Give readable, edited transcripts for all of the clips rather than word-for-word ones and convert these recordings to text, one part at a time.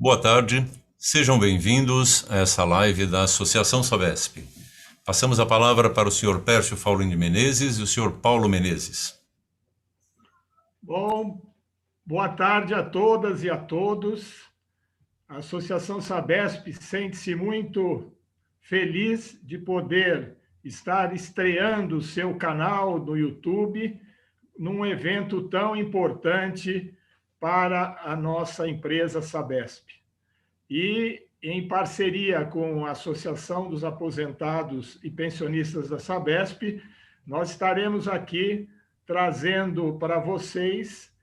Boa tarde, sejam bem-vindos a essa live da Associação Sabesp. Passamos a palavra para o senhor Pércio Faulin de Menezes e o senhor Paulo Menezes. Bom, boa tarde a todas e a todos. A Associação Sabesp sente-se muito feliz de poder estar estreando o seu canal no YouTube num evento tão importante para a nossa empresa Sabesp. E, em parceria com a Associação dos Aposentados e Pensionistas da Sabesp, nós estaremos aqui trazendo para vocês,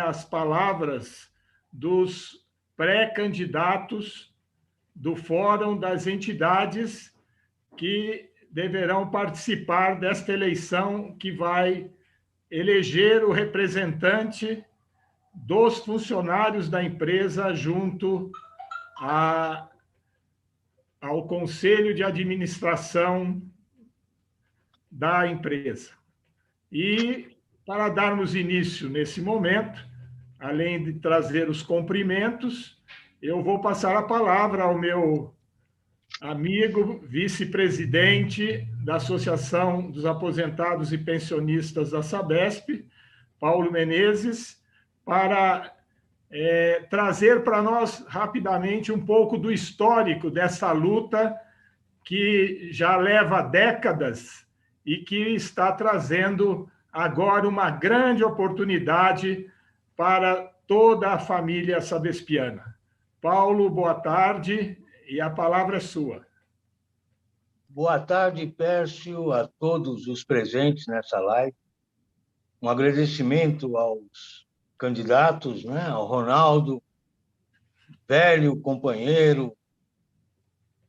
as palavras dos pré-candidatos do Fórum das Entidades que deverão participar desta eleição que vai eleger o representante dos funcionários da empresa junto ao Conselho de Administração da empresa. E, para darmos início nesse momento, além de trazer os cumprimentos, eu vou passar a palavra ao meu amigo, vice-presidente da Associação dos Aposentados e Pensionistas da Sabesp, Paulo Menezes, para trazer para nós rapidamente um pouco do histórico dessa luta que já leva décadas e que está trazendo agora uma grande oportunidade para toda a família sabespiana. Paulo, boa tarde, e a palavra é sua. Boa tarde, Pércio, a todos os presentes nessa live. Um agradecimento aos candidatos, ao Ronaldo, velho companheiro,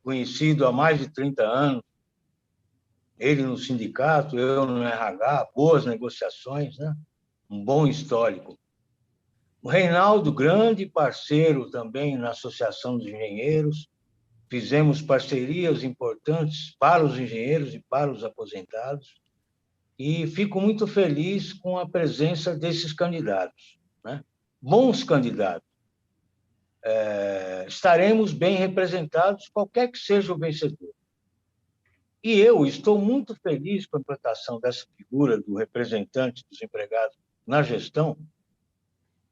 conhecido há mais de 30 anos, ele no sindicato, eu no RH, boas negociações, um bom histórico. O Reinaldo, grande parceiro também na Associação dos Engenheiros, fizemos parcerias importantes para os engenheiros e para os aposentados, e fico muito feliz com a presença desses candidatos, bons candidatos. Estaremos bem representados, qualquer que seja o vencedor. E eu estou muito feliz com a implantação dessa figura do representante dos empregados na gestão,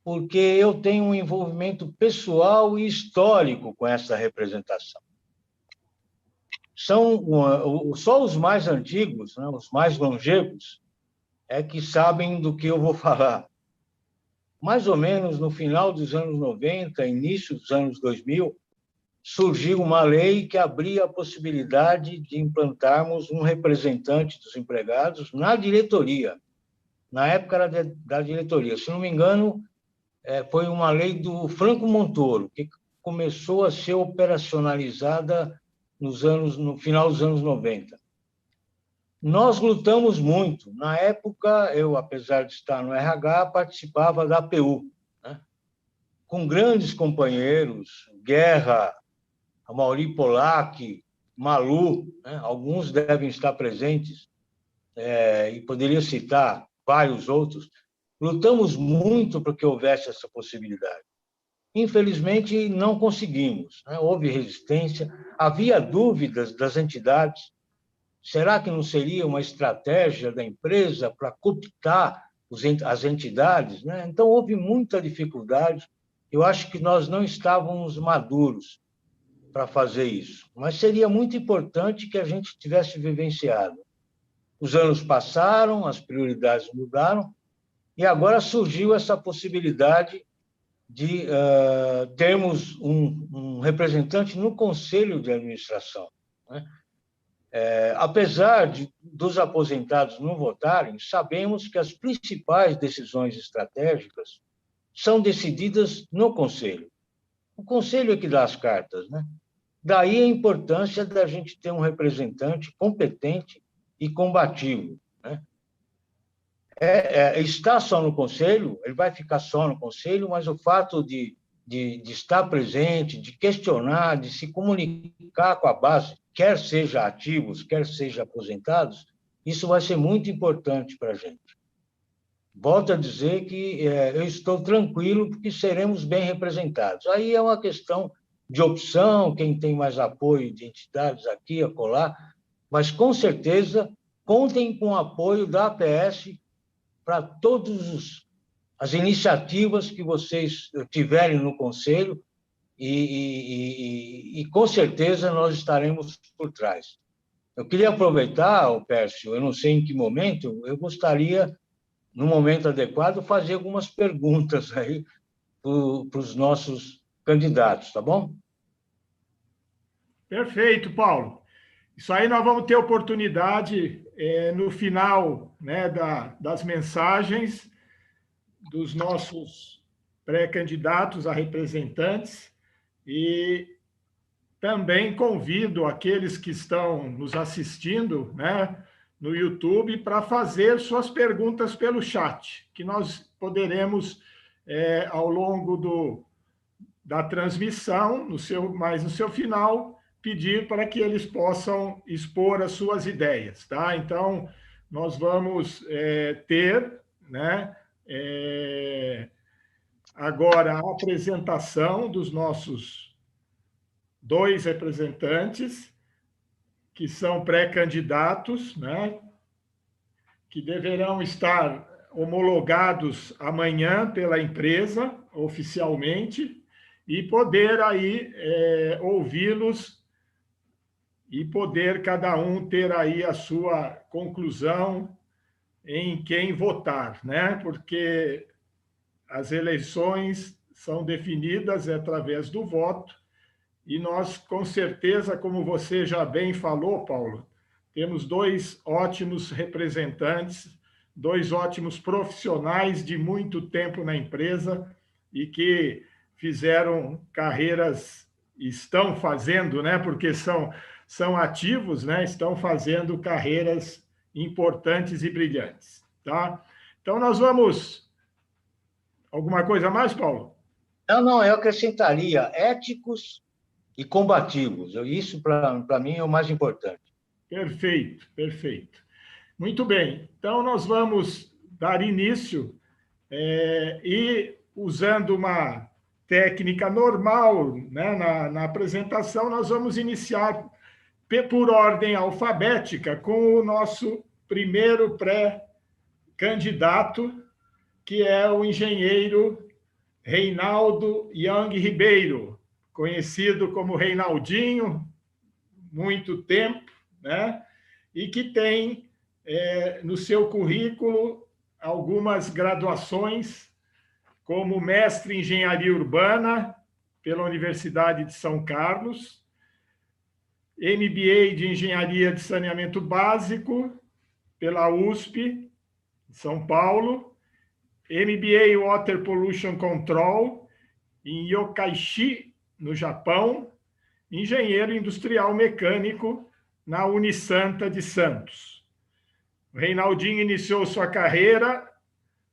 porque eu tenho um envolvimento pessoal e histórico com essa representação. Só os mais antigos, os mais longevos, é que sabem do que eu vou falar. Mais ou menos no final dos anos 90, início dos anos 2000, surgiu uma lei que abria a possibilidade de implantarmos um representante dos empregados na diretoria. Na época era da diretoria. Se não me engano, foi uma lei do Franco Montoro, que começou a ser operacionalizada no final dos anos 90. Nós lutamos muito. Na época, eu, apesar de estar no RH, participava da APU, com grandes companheiros, Guerra, Amaury Polak, Malu, alguns devem estar presentes, e poderia citar vários outros. Lutamos muito para que houvesse essa possibilidade. Infelizmente, não conseguimos. Houve resistência, havia dúvidas das entidades. Será que não seria uma estratégia da empresa para cooptar as entidades? Então, houve muita dificuldade. Eu acho que nós não estávamos maduros para fazer isso, mas seria muito importante que a gente tivesse vivenciado. Os anos passaram, as prioridades mudaram, e agora surgiu essa possibilidade de termos um representante no Conselho de Administração. Apesar dos aposentados não votarem, sabemos que as principais decisões estratégicas são decididas no Conselho. O Conselho é que dá as cartas, Daí a importância da gente ter um representante competente e combativo, Está só no Conselho, ele vai ficar só no Conselho, mas o fato de estar presente, de questionar, de se comunicar com a base, quer seja ativos, quer seja aposentados, isso vai ser muito importante para a gente. volto a dizer que eu estou tranquilo porque seremos bem representados. Aí é uma questão de opção, quem tem mais apoio de entidades aqui, acolá, mas, com certeza, contem com o apoio da APS para todas as iniciativas que vocês tiverem no Conselho e com certeza, nós estaremos por trás. Eu queria aproveitar, Pércio, eu não sei em que momento, eu gostaria, no momento adequado, fazer algumas perguntas aí para os nossos candidatos, tá bom? Perfeito, Paulo. Isso aí nós vamos ter oportunidade no final, né, das mensagens dos nossos pré-candidatos a representantes e também convido aqueles que estão nos assistindo, né, no YouTube para fazer suas perguntas pelo chat, que nós poderemos, ao longo da transmissão, mais no seu final, pedir para que eles possam expor as suas ideias, tá? Então, nós vamos ter, né, agora a apresentação dos nossos 2 representantes, que são pré-candidatos, né, que deverão estar homologados amanhã pela empresa, oficialmente, e poder aí ouvi-los e poder cada um ter aí a sua conclusão em quem votar, né? Porque as eleições são definidas através do voto e nós, com certeza, como você já bem falou, Paulo, temos 2 ótimos representantes, 2 ótimos profissionais de muito tempo na empresa e que fizeram carreiras, estão fazendo, né? Porque são ativos, né? Estão fazendo carreiras importantes e brilhantes, tá? Então, nós vamos... Alguma coisa a mais, Paulo? Não, eu acrescentaria éticos e combativos. Isso, para mim, é o mais importante. Perfeito, perfeito. Muito bem. Então, nós vamos dar início e, usando uma técnica normal, né, na apresentação, nós vamos iniciar por ordem alfabética com o nosso primeiro pré-candidato, que é o engenheiro Reinaldo Young Ribeiro, conhecido como Reinaldinho, muito tempo, né? E que tem no seu currículo algumas graduações, como mestre em engenharia urbana pela Universidade de São Carlos, MBA de engenharia de saneamento básico pela USP, de São Paulo, MBA Water Pollution Control em Yokkaichi, no Japão, engenheiro industrial mecânico na Unisanta de Santos. O Reinaldinho iniciou sua carreira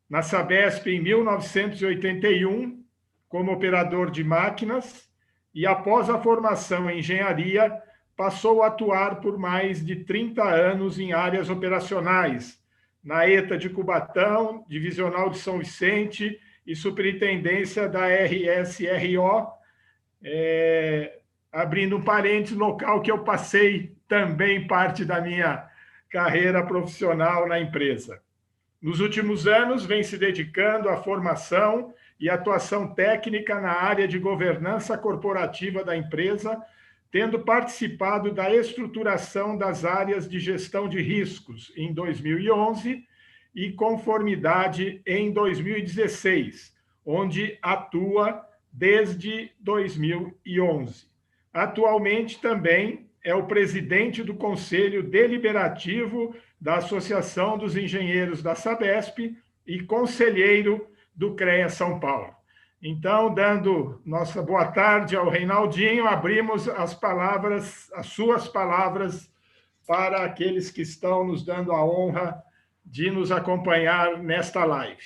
na Sabesp em 1981 como operador de máquinas e, após a formação em engenharia, passou a atuar por mais de 30 anos em áreas operacionais, na ETA de Cubatão, Divisional de São Vicente e Superintendência da RSRO, abrindo um parênteses, local que eu passei também parte da minha carreira profissional na empresa. Nos últimos anos, vem se dedicando à formação e atuação técnica na área de governança corporativa da empresa, tendo participado da estruturação das áreas de gestão de riscos em 2011 e conformidade em 2016, onde atua desde 2011. Atualmente também é o presidente do Conselho Deliberativo da Associação dos Engenheiros da Sabesp e conselheiro do CREA São Paulo. Então, dando nossa boa tarde ao Reinaldinho, abrimos as suas palavras para aqueles que estão nos dando a honra de nos acompanhar nesta live.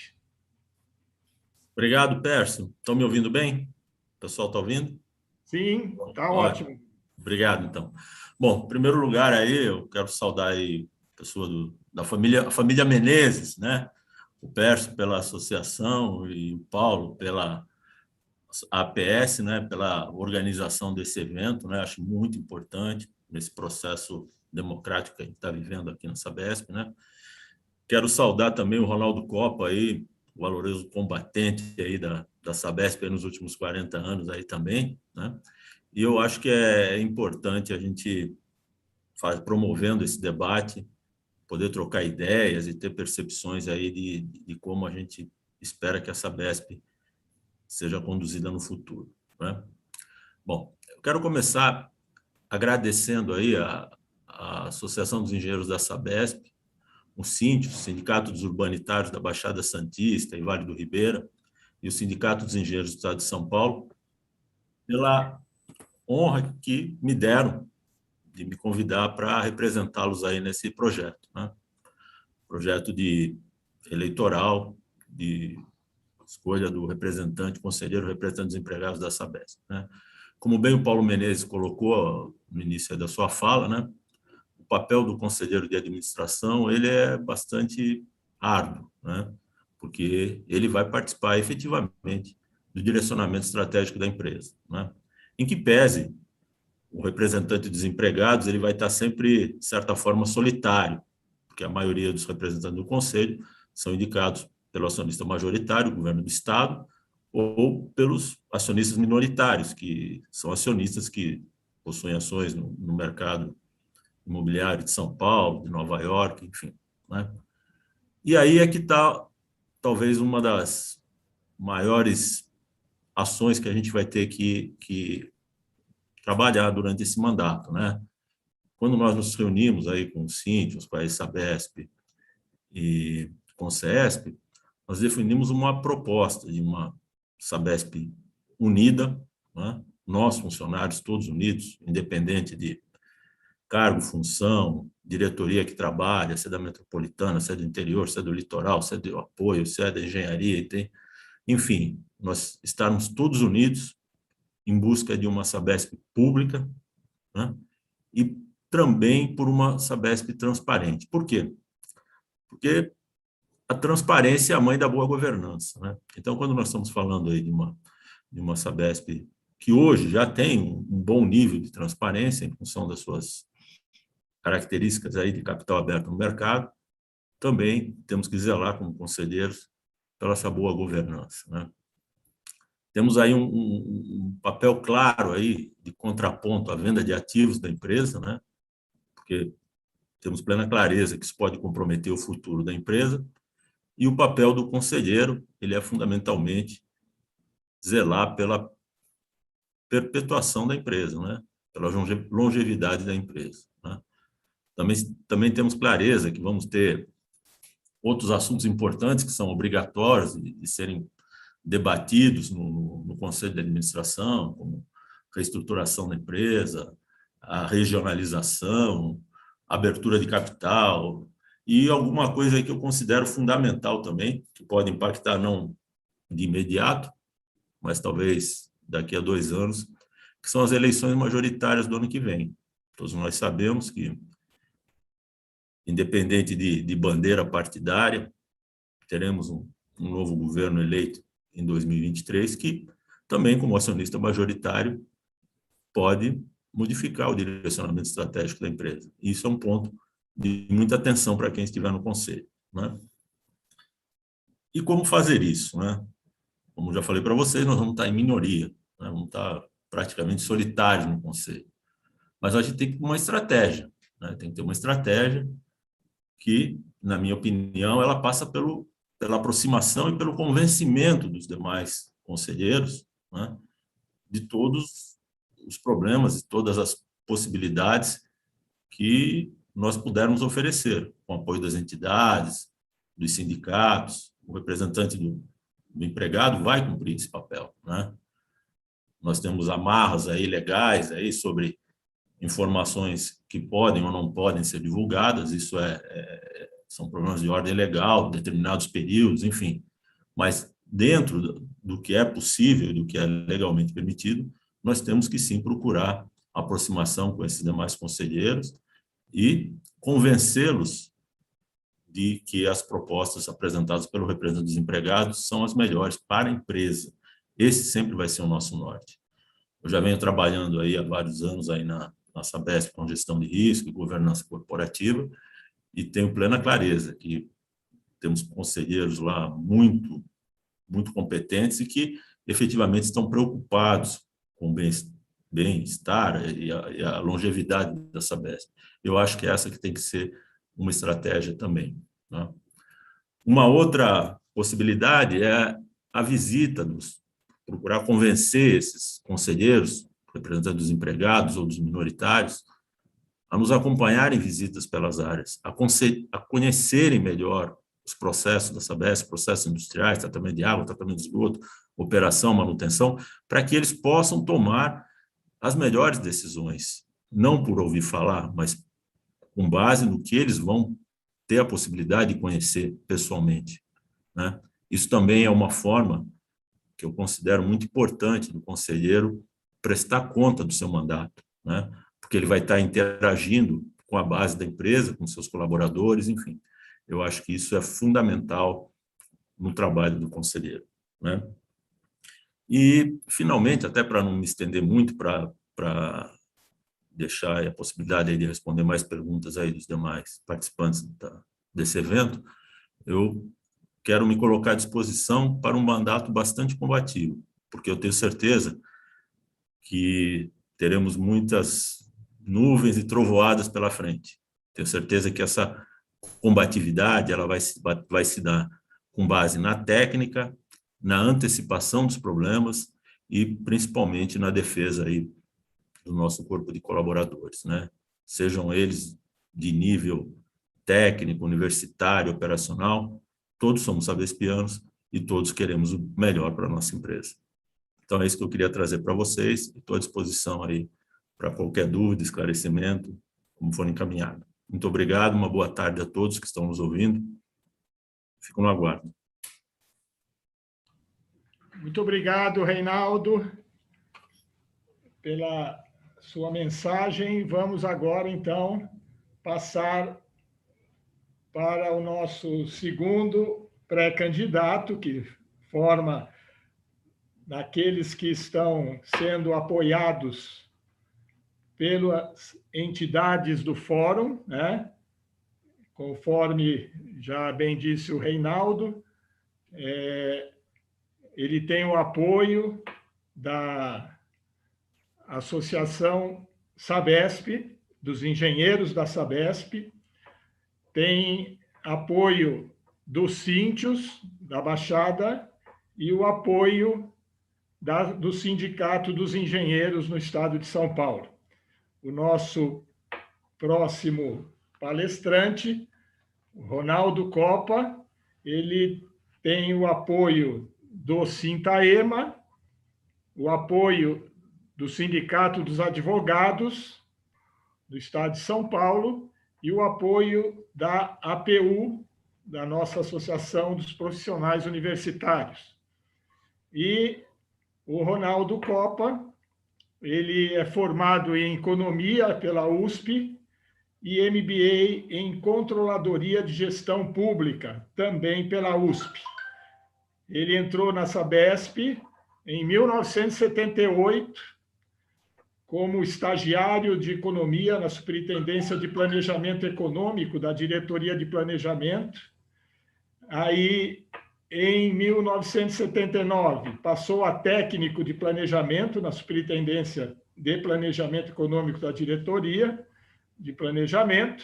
Obrigado, Pércio. Estão me ouvindo bem? O pessoal está ouvindo? Sim, está ótimo. Obrigado, então. Bom, em primeiro lugar, aí, eu quero saudar aí a pessoa da família Menezes, né? o Pércio pela associação e o Paulo pela APS, né, pela organização desse evento, né, acho muito importante nesse processo democrático que a gente está vivendo aqui na Sabesp, né. Quero saudar também o Ronaldo Copa aí, o valoroso combatente aí da Sabesp aí nos últimos 40 anos aí também, né. E eu acho que é importante a gente promovendo esse debate, poder trocar ideias e ter percepções aí de como a gente espera que a Sabesp seja conduzida no futuro, né? Bom, eu quero começar agradecendo aí a Associação dos Engenheiros da Sabesp, o SINT, o Sindicato dos Urbanitários da Baixada Santista e Vale do Ribeira, e o Sindicato dos Engenheiros do Estado de São Paulo, pela honra que me deram de me convidar para representá-los aí nesse projeto, né? Projeto de eleitoral, de escolha do representante, conselheiro, representante dos empregados da Sabesp, né? Como bem o Paulo Menezes colocou no início da sua fala, né? O papel do conselheiro de administração ele é bastante árduo, né? Porque ele vai participar efetivamente do direcionamento estratégico da empresa, né? Em que pese o representante dos empregados ele vai estar sempre, de certa forma, solitário, porque a maioria dos representantes do conselho são indicados pelo acionista majoritário, o governo do Estado, ou pelos acionistas minoritários, que são acionistas que possuem ações no mercado imobiliário de São Paulo, de Nova York, enfim, né? E aí é que está, talvez, uma das maiores ações que a gente vai ter que trabalhar durante esse mandato, né? Quando nós nos reunimos aí com o Síntio, com a Sabesp e com o CESP, nós definimos uma proposta de uma Sabesp unida, né? Nós, funcionários, todos unidos, independente de cargo, função, diretoria que trabalha, se é da metropolitana, se é do interior, se é do litoral, se é do apoio, se é da engenharia, enfim, nós estarmos todos unidos em busca de uma Sabesp pública, né? E também por uma Sabesp transparente. Por quê? Porque a transparência é a mãe da boa governança, né? Então, quando nós estamos falando aí de uma Sabesp que hoje já tem um bom nível de transparência em função das suas características aí de capital aberto no mercado, também temos que zelar como conselheiros pela essa boa governança, né? Temos aí um papel claro aí de contraponto à venda de ativos da empresa, né? Porque temos plena clareza que isso pode comprometer o futuro da empresa, e o papel do conselheiro, ele é fundamentalmente zelar pela perpetuação da empresa, né? Pela longevidade da empresa, né? Também temos clareza que vamos ter outros assuntos importantes que são obrigatórios de serem debatidos no Conselho de Administração, como reestruturação da empresa, a regionalização, abertura de capital e alguma coisa aí que eu considero fundamental também, que pode impactar não de imediato, mas talvez daqui a 2 anos, que são as eleições majoritárias do ano que vem. Todos nós sabemos que, independente de bandeira partidária, teremos um novo governo eleito em 2023, que também, como acionista majoritário, pode modificar o direcionamento estratégico da empresa. Isso é um ponto de muita atenção para quem estiver no conselho, né? E como fazer isso, né? Como já falei para vocês, nós vamos estar em minoria, né? Vamos estar praticamente solitários no conselho. Mas a gente tem que ter uma estratégia, né? Tem que ter uma estratégia que, na minha opinião, ela passa pela aproximação e pelo convencimento dos demais conselheiros, né, de todos os problemas e todas as possibilidades que nós pudermos oferecer, com o apoio das entidades, dos sindicatos. O representante do empregado vai cumprir esse papel, né? Nós temos amarras aí legais aí sobre informações que podem ou não podem ser divulgadas, isso são problemas de ordem legal, determinados períodos, enfim. Mas dentro do que é possível, do que é legalmente permitido, nós temos que sim procurar aproximação com esses demais conselheiros e convencê-los de que as propostas apresentadas pelo representante dos empregados são as melhores para a empresa. Esse sempre vai ser o nosso norte. Eu já venho trabalhando aí há vários anos aí na Sabesp com gestão de risco e governança corporativa e tenho plena clareza que temos conselheiros lá muito competentes e que efetivamente estão preocupados com o bem-estar e a longevidade da Sabesp. Eu acho que essa que tem que ser uma estratégia também, né? Uma outra possibilidade é a visita procurar convencer esses conselheiros, representantes dos empregados ou dos minoritários, a nos acompanharem em visitas pelas áreas, a conhecerem melhor os processos da Sabesp, processos industriais, tratamento de água, tratamento de esgoto, operação, manutenção, para que eles possam tomar as melhores decisões, não por ouvir falar, mas com base no que eles vão ter a possibilidade de conhecer pessoalmente, né? Isso também é uma forma que eu considero muito importante do conselheiro prestar conta do seu mandato, né? Porque ele vai estar interagindo com a base da empresa, com seus colaboradores, enfim. Eu acho que isso é fundamental no trabalho do conselheiro, né? E, finalmente, até para não me estender muito, para deixar a possibilidade de responder mais perguntas aí dos demais participantes desse evento, eu quero me colocar à disposição para um mandato bastante combativo, porque eu tenho certeza que teremos muitas nuvens e trovoadas pela frente. Tenho certeza que essa combatividade ela vai se dar com base na técnica, na antecipação dos problemas e, principalmente, na defesa aí do nosso corpo de colaboradores, né? Sejam eles de nível técnico, universitário, operacional, todos somos sabespianos e todos queremos o melhor para a nossa empresa. Então, é isso que eu queria trazer para vocês e estou à disposição aí para qualquer dúvida, esclarecimento, como for encaminhado. Muito obrigado, uma boa tarde a todos que estão nos ouvindo. Fico no aguardo. Muito obrigado, Reinaldo, pela sua mensagem. Vamos agora, então, passar para o nosso segundo pré-candidato, que forma daqueles que estão sendo apoiados pelas entidades do fórum, né? Conforme já bem disse o Reinaldo, ele tem o apoio da Associação Sabesp, dos engenheiros da Sabesp, tem apoio dos síndios da Baixada e o apoio do Sindicato dos Engenheiros no Estado de São Paulo. O nosso próximo palestrante, o Ronaldo Copa, ele tem o apoio do Sintaema, o apoio do Sindicato dos Advogados do Estado de São Paulo e o apoio da APU, da nossa Associação dos Profissionais Universitários. E o Ronaldo Copa, ele é formado em Economia pela USP e MBA em Controladoria de Gestão Pública, também pela USP. Ele entrou na Sabesp em 1978 como estagiário de Economia na Superintendência de Planejamento Econômico da Diretoria de Planejamento. Aí, em 1979, passou a técnico de planejamento na Superintendência de Planejamento Econômico da Diretoria de Planejamento.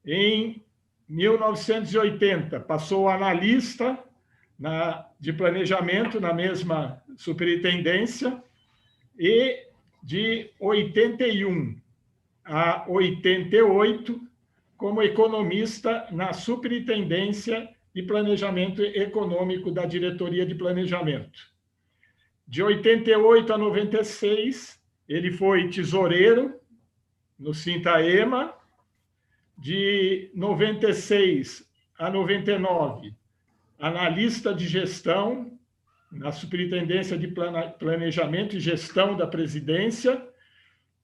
Em 1980, passou a analista de planejamento na mesma superintendência e de 81 a 88 como economista na Superintendência de Planejamento Econômico da Diretoria de Planejamento. De 88 a 96, ele foi tesoureiro no Sintaema. De 96 a 99, analista de gestão na Superintendência de Planejamento e Gestão da Presidência.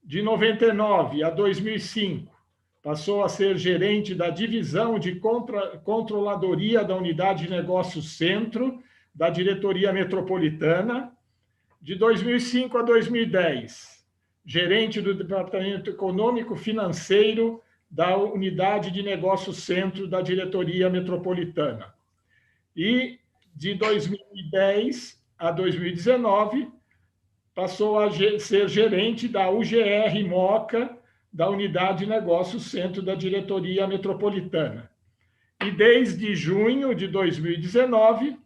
De 99 a 2005, passou a ser gerente da divisão de controladoria da Unidade de Negócios Centro, da Diretoria Metropolitana. De 2005 a 2010, gerente do Departamento Econômico Financeiro da Unidade de Negócios Centro da Diretoria Metropolitana. E de 2010 a 2019, passou a ser gerente da UGR Moca, da Unidade de Negócios Centro da Diretoria Metropolitana. E desde junho de 2019,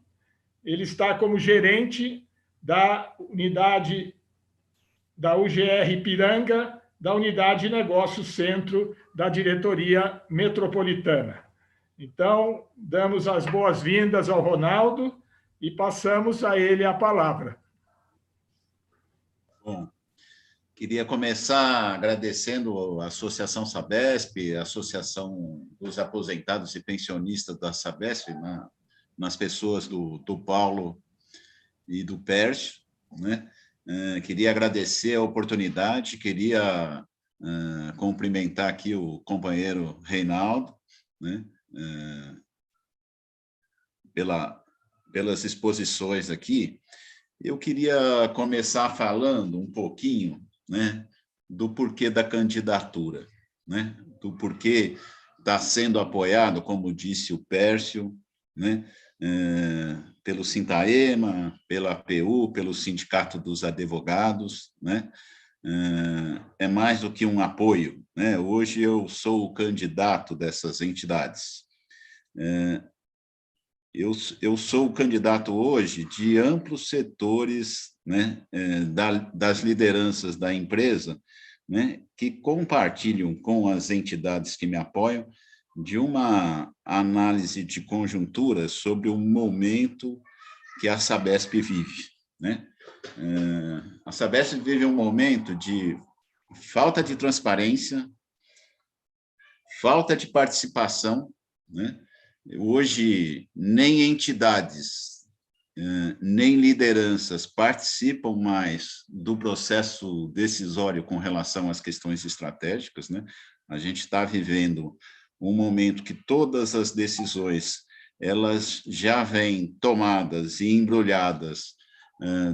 ele está como gerente da unidade da UGR Ipiranga, da Unidade de Negócios Centro da Diretoria Metropolitana. Então, damos as boas-vindas ao Ronaldo e passamos a ele a palavra. Bom, queria começar agradecendo a Associação Sabesp, a Associação dos Aposentados e Pensionistas da Sabesp, nas pessoas do Paulo e do Pércio, né? Queria agradecer a oportunidade, queria cumprimentar aqui o companheiro Reinaldo, né? Pelas exposições aqui. Eu queria começar falando um pouquinho, né, do porquê da candidatura, né, do porquê está sendo apoiado, como disse o Pércio, né, pelo Sintaema, pela APU, pelo Sindicato dos Advogados, né, é mais do que um apoio, né? Hoje eu sou o candidato dessas entidades. Eu sou o candidato hoje de amplos setores, né, das lideranças da empresa, né, que compartilham com as entidades que me apoiam de uma análise de conjuntura sobre o momento que a Sabesp vive, né? A Sabesp vive um momento de falta de transparência, falta de participação, né? Hoje, nem entidades, nem lideranças participam mais do processo decisório com relação às questões estratégicas, né? A gente está vivendo um momento que todas as decisões elas já vêm tomadas e embrulhadas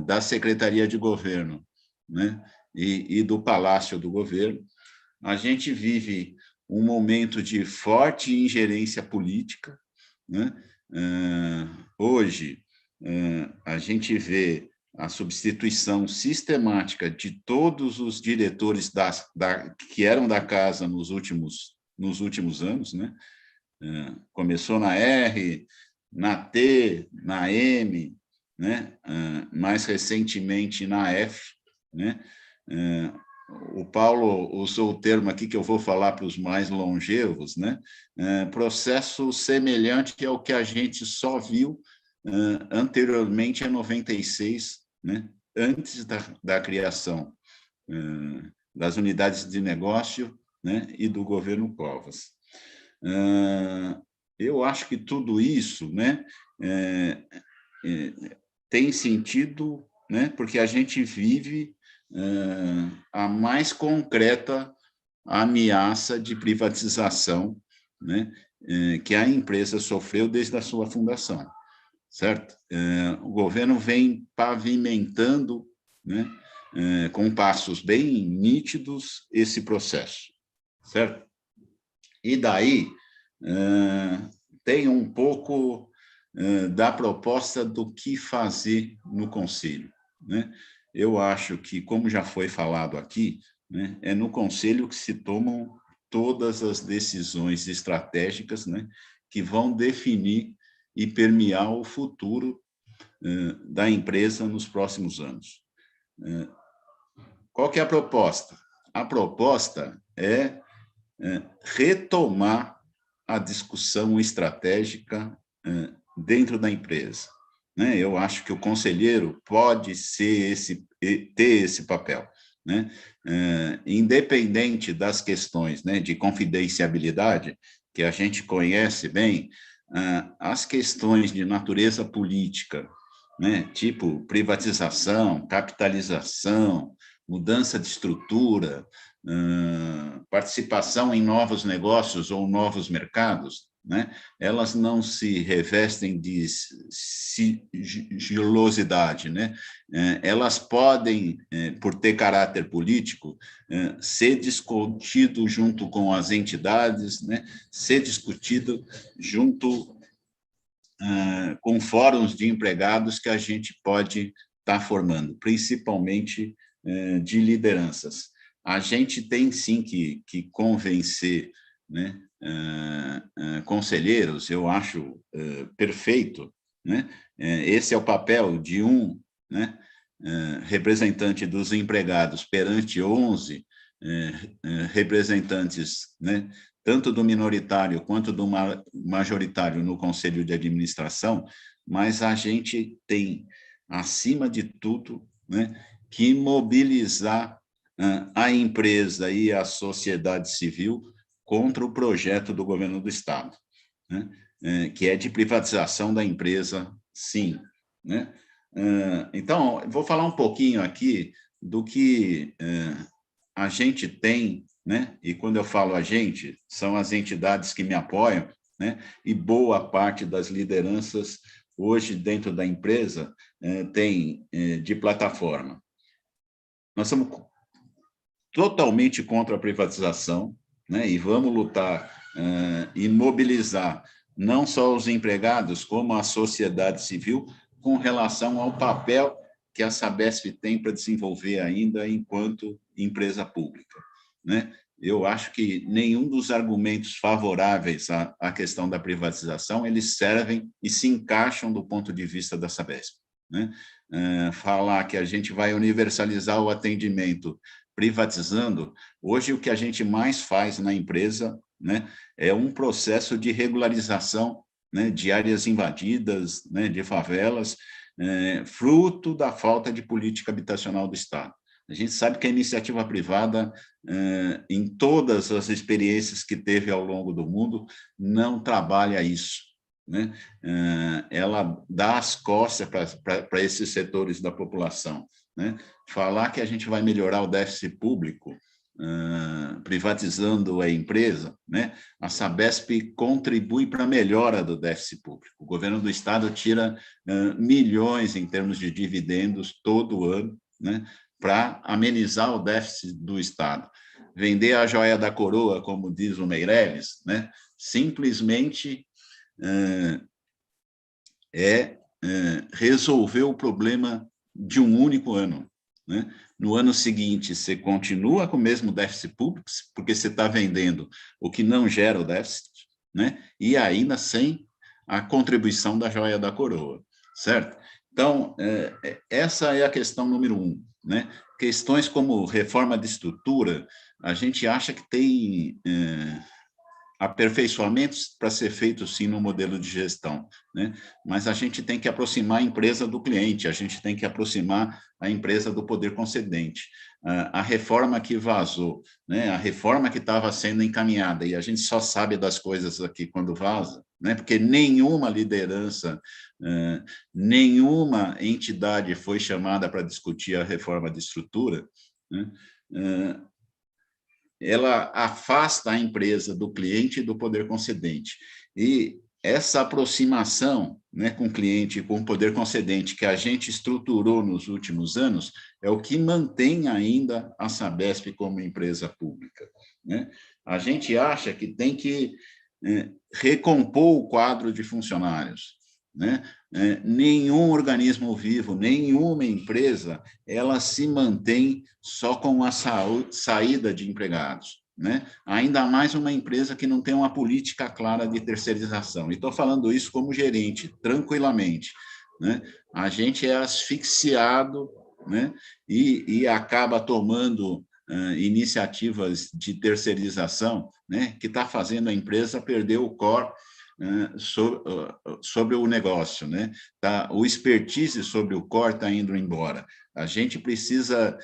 da Secretaria de Governo, né? E do Palácio do Governo. A gente vive um momento de forte ingerência política, né? Hoje, a gente vê a substituição sistemática de todos os diretores que eram da casa nos últimos anos, né? Começou na R, na T, na M, né? Mais recentemente na F, né? O Paulo usou o termo aqui que eu vou falar para os mais longevos, né? Processo semelhante ao que a gente só viu anteriormente a 96, né? Antes da criação das unidades de negócio, né? E do governo Covas. Eu acho que tudo isso, né? Tem sentido, né? Porque a gente vive a mais concreta ameaça de privatização, né, que a empresa sofreu desde a sua fundação, certo? O governo vem pavimentando, né, com passos bem nítidos esse processo, certo? E daí tem um pouco da proposta do que fazer no Conselho, né? Eu acho que, como já foi falado aqui, né, é no Conselho que se tomam todas as decisões estratégicas, né, que vão definir e permear o futuro da empresa nos próximos anos. Qual que é a proposta? A proposta é retomar a discussão estratégica dentro da empresa. Eu acho que o conselheiro pode ter esse papel, né? Independente das questões, né, de confidencialidade, que a gente conhece bem, as questões de natureza política, né, tipo privatização, capitalização, mudança de estrutura, participação em novos negócios ou novos mercados, né? Elas não se revestem de sigilosidade, né? Elas podem, por ter caráter político, ser discutido junto com as entidades, né? Ser discutido junto com fóruns de empregados que a gente pode estar formando, principalmente de lideranças. A gente tem, sim, que convencer, né, conselheiros, eu acho perfeito, né? Esse é o papel de um, né, representante dos empregados perante 11 representantes, né, tanto do minoritário quanto do majoritário no conselho de administração, mas a gente tem, acima de tudo, né, que mobilizar a empresa e a sociedade civil contra o projeto do governo do Estado, né, que é de privatização da empresa, sim, né? Então, vou falar um pouquinho aqui do que a gente tem, né? E quando eu falo a gente, são as entidades que me apoiam, né? E boa parte das lideranças hoje dentro da empresa tem de plataforma. Nós somos totalmente contra a privatização, né? E vamos lutar e mobilizar não só os empregados, como a sociedade civil, com relação ao papel que a Sabesp tem para desenvolver ainda enquanto empresa pública, né? Eu acho que nenhum dos argumentos favoráveis à questão da privatização, eles servem e se encaixam do ponto de vista da Sabesp, né? Falar que a gente vai universalizar o atendimento privatizando, hoje o que a gente mais faz na empresa, né, é um processo de regularização, né, de áreas invadidas, né, de favelas, fruto da falta de política habitacional do Estado. A gente sabe que a iniciativa privada, em todas as experiências que teve ao longo do mundo, não trabalha isso, né? Ela dá as costas para esses setores da população, né? Falar que a gente vai melhorar o déficit público privatizando a empresa, né? A Sabesp contribui para a melhora do déficit público. O governo do Estado tira milhões em termos de dividendos todo ano, né, para amenizar o déficit do Estado. Vender a joia da coroa, como diz o Meirelles, né, simplesmente resolver o problema de um único ano, né? No ano seguinte, você continua com o mesmo déficit público, porque você está vendendo o que não gera o déficit, né? E ainda sem a contribuição da joia da coroa, certo? Então, essa é a questão número 1, né? Questões como reforma de estrutura, a gente acha que tem aperfeiçoamentos para ser feitos, sim, no modelo de gestão, né? Mas a gente tem que aproximar a empresa do cliente, a gente tem que aproximar a empresa do poder concedente. A reforma que vazou, né? A reforma que estava sendo encaminhada, e a gente só sabe das coisas aqui quando vaza, né? Porque nenhuma liderança, nenhuma entidade foi chamada para discutir a reforma de estrutura, né? Ela afasta a empresa do cliente e do poder concedente. E essa aproximação, né, com o cliente e com o poder concedente que a gente estruturou nos últimos anos é o que mantém ainda a Sabesp como empresa pública, né? A gente acha que tem que recompor o quadro de funcionários, né? Nenhum organismo vivo, nenhuma empresa, ela se mantém só com a saída de empregados, né? Ainda mais uma empresa que não tem uma política clara de terceirização. E estou falando isso como gerente, tranquilamente, né? A gente é asfixiado, né? E acaba tomando iniciativas de terceirização, né? Que está fazendo a empresa perder o core sobre o negócio, né? O expertise sobre o core está indo embora. A gente precisa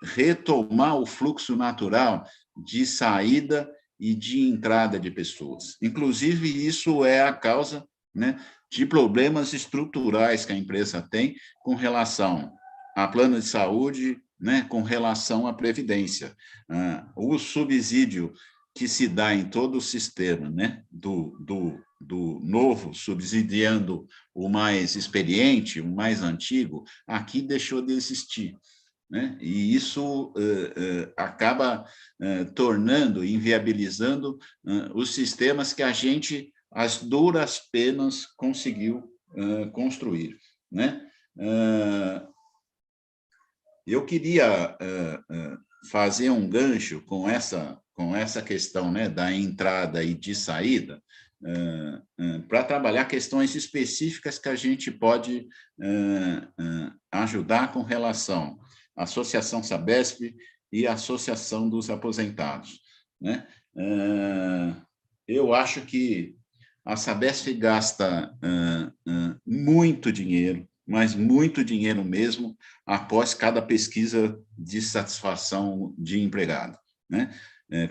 retomar o fluxo natural de saída e de entrada de pessoas. Inclusive, isso é a causa, né, de problemas estruturais que a empresa tem com relação a plano de saúde, né, com relação à Previdência. O subsídio que se dá em todo o sistema, né, do novo subsidiando o mais experiente, o mais antigo, aqui deixou de existir, né? E isso acaba tornando, inviabilizando os sistemas que a gente, às duras penas, conseguiu construir, né? Eu queria fazer um gancho com essa questão, né, da entrada e de saída, para trabalhar questões específicas que a gente pode ajudar com relação à Associação Sabesp e à Associação dos Aposentados, né? Eu acho que a Sabesp gasta muito dinheiro, mas muito dinheiro mesmo, após cada pesquisa de satisfação de empregado, né?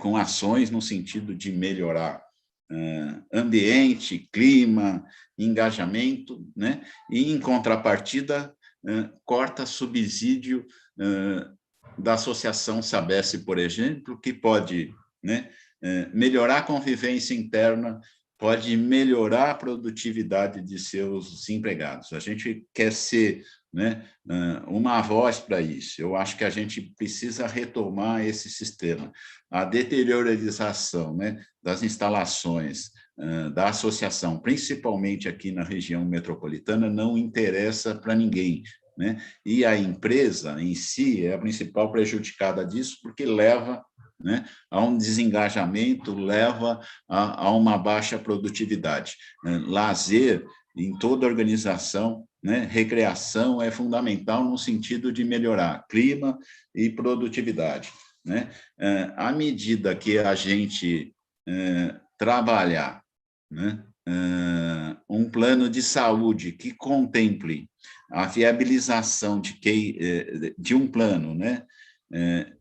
Com ações no sentido de melhorar ambiente, clima, engajamento, né? E, em contrapartida, corta subsídio da Associação Sabesp, por exemplo, que pode, né, melhorar a convivência interna, pode melhorar a produtividade de seus empregados. A gente quer ser, né, uma voz para isso. Eu acho que a gente precisa retomar esse sistema. A deteriorização, né, das instalações da associação, principalmente aqui na região metropolitana, não interessa para ninguém, né? E a empresa em si é a principal prejudicada disso, porque leva, né, a um desengajamento, leva a uma baixa produtividade. Lazer, em toda organização, né, recreação é fundamental no sentido de melhorar clima e produtividade, né? À medida que a gente trabalhar, né, um plano de saúde que contemple a viabilização de um plano, né,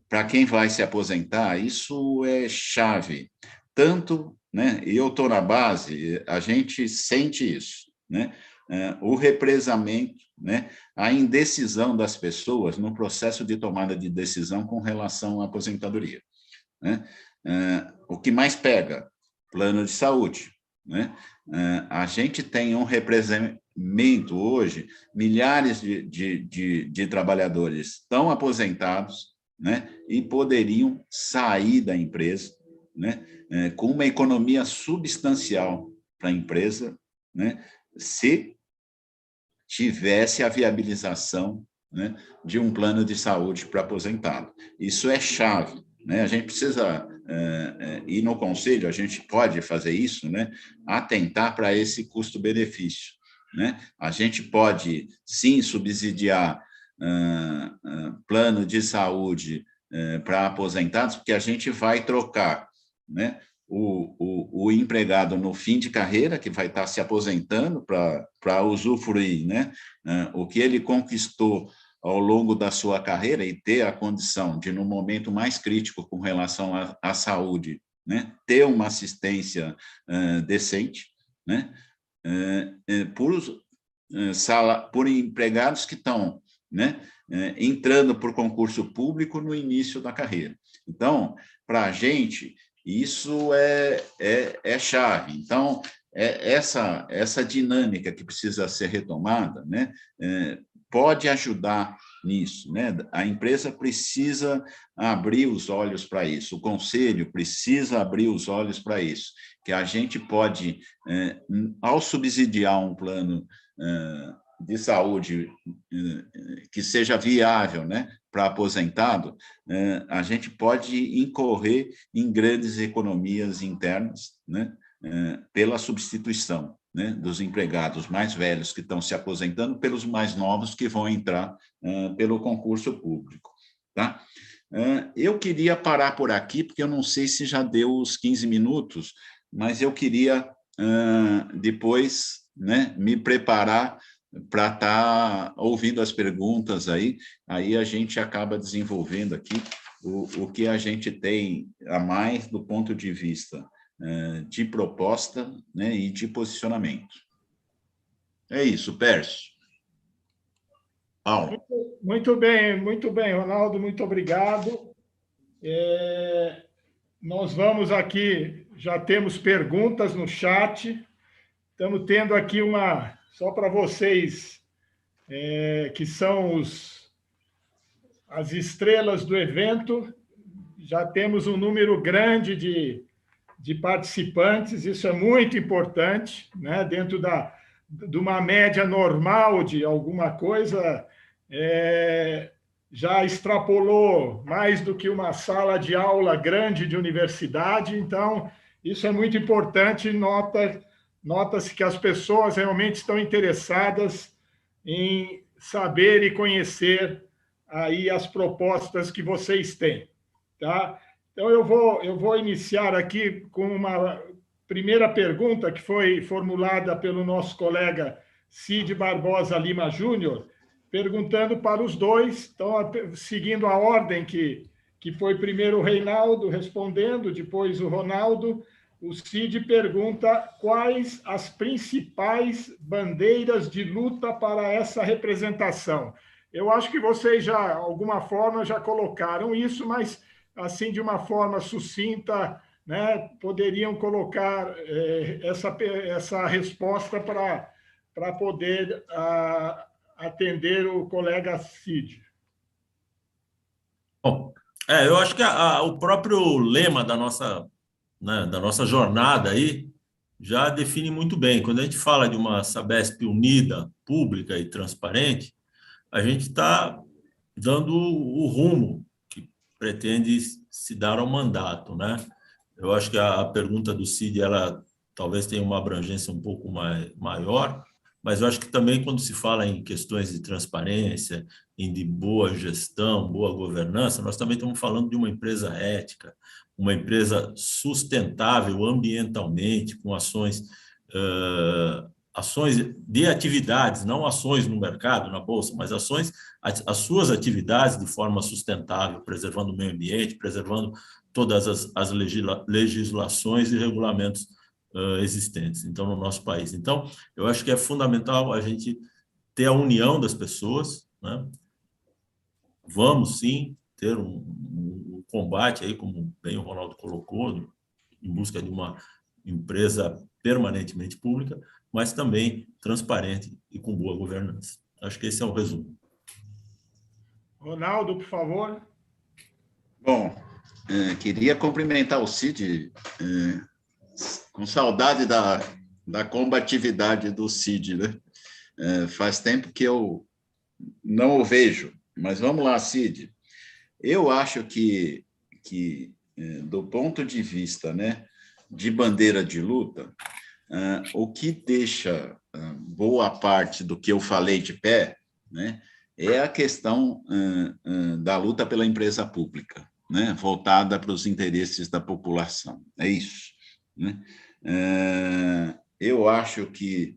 para quem vai se aposentar, isso é chave. Tanto, né, eu estou na base, a gente sente isso, né? O represamento, né, a indecisão das pessoas no processo de tomada de decisão com relação à aposentadoria, né? O que mais pega? Plano de saúde, né? A gente tem um represamento hoje, milhares de trabalhadores estão aposentados, né, e poderiam sair da empresa, né, com uma economia substancial para a empresa, né, se tivesse a viabilização, né, de um plano de saúde para aposentado. Isso é chave, né? A gente precisa, e no Conselho a gente pode fazer isso, né, atentar para esse custo-benefício, né? A gente pode, sim, subsidiar plano de saúde para aposentados, porque a gente vai trocar, né, o empregado no fim de carreira, que vai estar se aposentando para usufruir, né, o que ele conquistou ao longo da sua carreira e ter a condição de, no momento mais crítico com relação à saúde, né, ter uma assistência decente, né, por empregados que estão, né, entrando por concurso público no início da carreira. Então, para a gente, isso é chave. Então, essa dinâmica que precisa ser retomada, né, pode ajudar nisso, né? A empresa precisa abrir os olhos para isso, o conselho precisa abrir os olhos para isso, que a gente pode, ao subsidiar um plano de saúde que seja viável, né, para aposentado, a gente pode incorrer em grandes economias internas, né, pela substituição, né, dos empregados mais velhos que estão se aposentando pelos mais novos que vão entrar pelo concurso público, tá? Eu queria parar por aqui, porque eu não sei se já deu os 15 minutos, mas eu queria depois, né, me preparar para estar ouvindo as perguntas aí a gente acaba desenvolvendo aqui o que a gente tem a mais do ponto de vista de proposta, né, e de posicionamento. É isso, Pércio. Paulo. Muito bem, Ronaldo, muito obrigado. Nós vamos aqui, já temos perguntas no chat. Estamos tendo aqui só para vocês, que são as estrelas do evento, já temos um número grande de participantes, isso é muito importante, né? Dentro de uma média normal de alguma coisa, já extrapolou mais do que uma sala de aula grande de universidade, então isso é muito importante, nota-se que as pessoas realmente estão interessadas em saber e conhecer aí as propostas que vocês têm, tá? Então, eu vou iniciar aqui com uma primeira pergunta que foi formulada pelo nosso colega Cid Barbosa Lima Júnior, perguntando para os dois, então, seguindo a ordem que foi primeiro o Reinaldo respondendo, depois o Ronaldo. O Cid pergunta quais as principais bandeiras de luta para essa representação. Eu acho que vocês de alguma forma, já colocaram isso, mas assim, de uma forma sucinta, né, poderiam colocar essa resposta para poder atender o colega Cid. Bom, eu acho que o próprio lema da nossa jornada aí já define muito bem. Quando a gente fala de uma Sabesp unida, pública e transparente, a gente está dando o rumo que pretende se dar ao mandato, né? Eu acho que a pergunta do Cid, ela talvez tenha uma abrangência um pouco maior, mas eu acho que também quando se fala em questões de transparência, de boa gestão, boa governança, nós também estamos falando de uma empresa ética, uma empresa sustentável ambientalmente, com ações de atividades, não ações no mercado, na bolsa, mas as suas atividades de forma sustentável, preservando o meio ambiente, preservando todas as legislações e regulamentos existentes, então, no nosso país. Então, eu acho que é fundamental a gente ter a união das pessoas, né? Vamos, sim, ter um combate, aí, como bem o Ronaldo colocou, em busca de uma empresa permanentemente pública, mas também transparente e com boa governança. Acho que esse é o resumo. Ronaldo, por favor. Bom, queria cumprimentar o Cid, com saudade da combatividade do Cid, né? Faz tempo que eu não o vejo, mas vamos lá, Cid. Eu acho que do ponto de vista, né, de bandeira de luta, o que deixa boa parte do que eu falei de pé, né, é a questão da luta pela empresa pública, né, voltada para os interesses da população. É isso, né? Eu acho que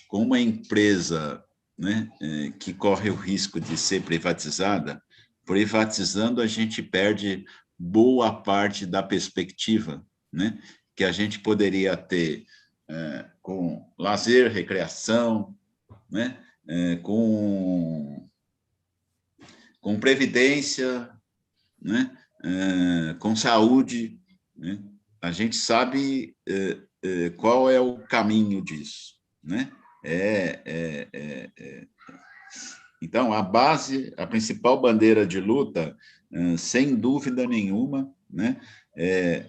com uma empresa, né, que corre o risco de ser privatizada, privatizando a gente perde boa parte da perspectiva, né, que a gente poderia ter com lazer, recreação, né, com previdência, né, com saúde, né? A gente sabe qual é o caminho disso, né? Então, a principal bandeira de luta, sem dúvida nenhuma, né, é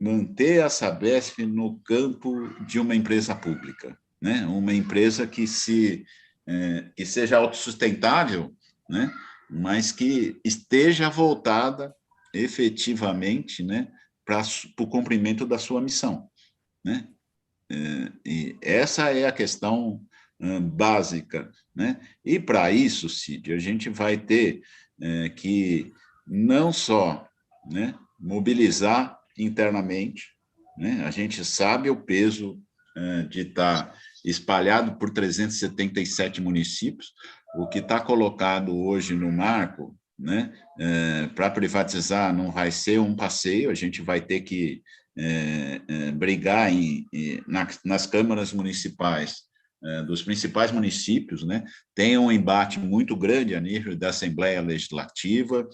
manter a Sabesp no campo de uma empresa pública, né? Uma empresa que seja autossustentável, né? Mas que esteja voltada efetivamente, né, para o cumprimento da sua missão, né? E essa é a questão básica, né? E para isso, Cid, a gente vai ter que não só, né, mobilizar internamente, né? A gente sabe o peso de estar espalhado por 377 municípios, o que está colocado hoje no marco, né, para privatizar não vai ser um passeio, a gente vai ter que brigar nas câmaras municipais dos principais municípios, né, tem um embate muito grande a nível da Assembleia Legislativa.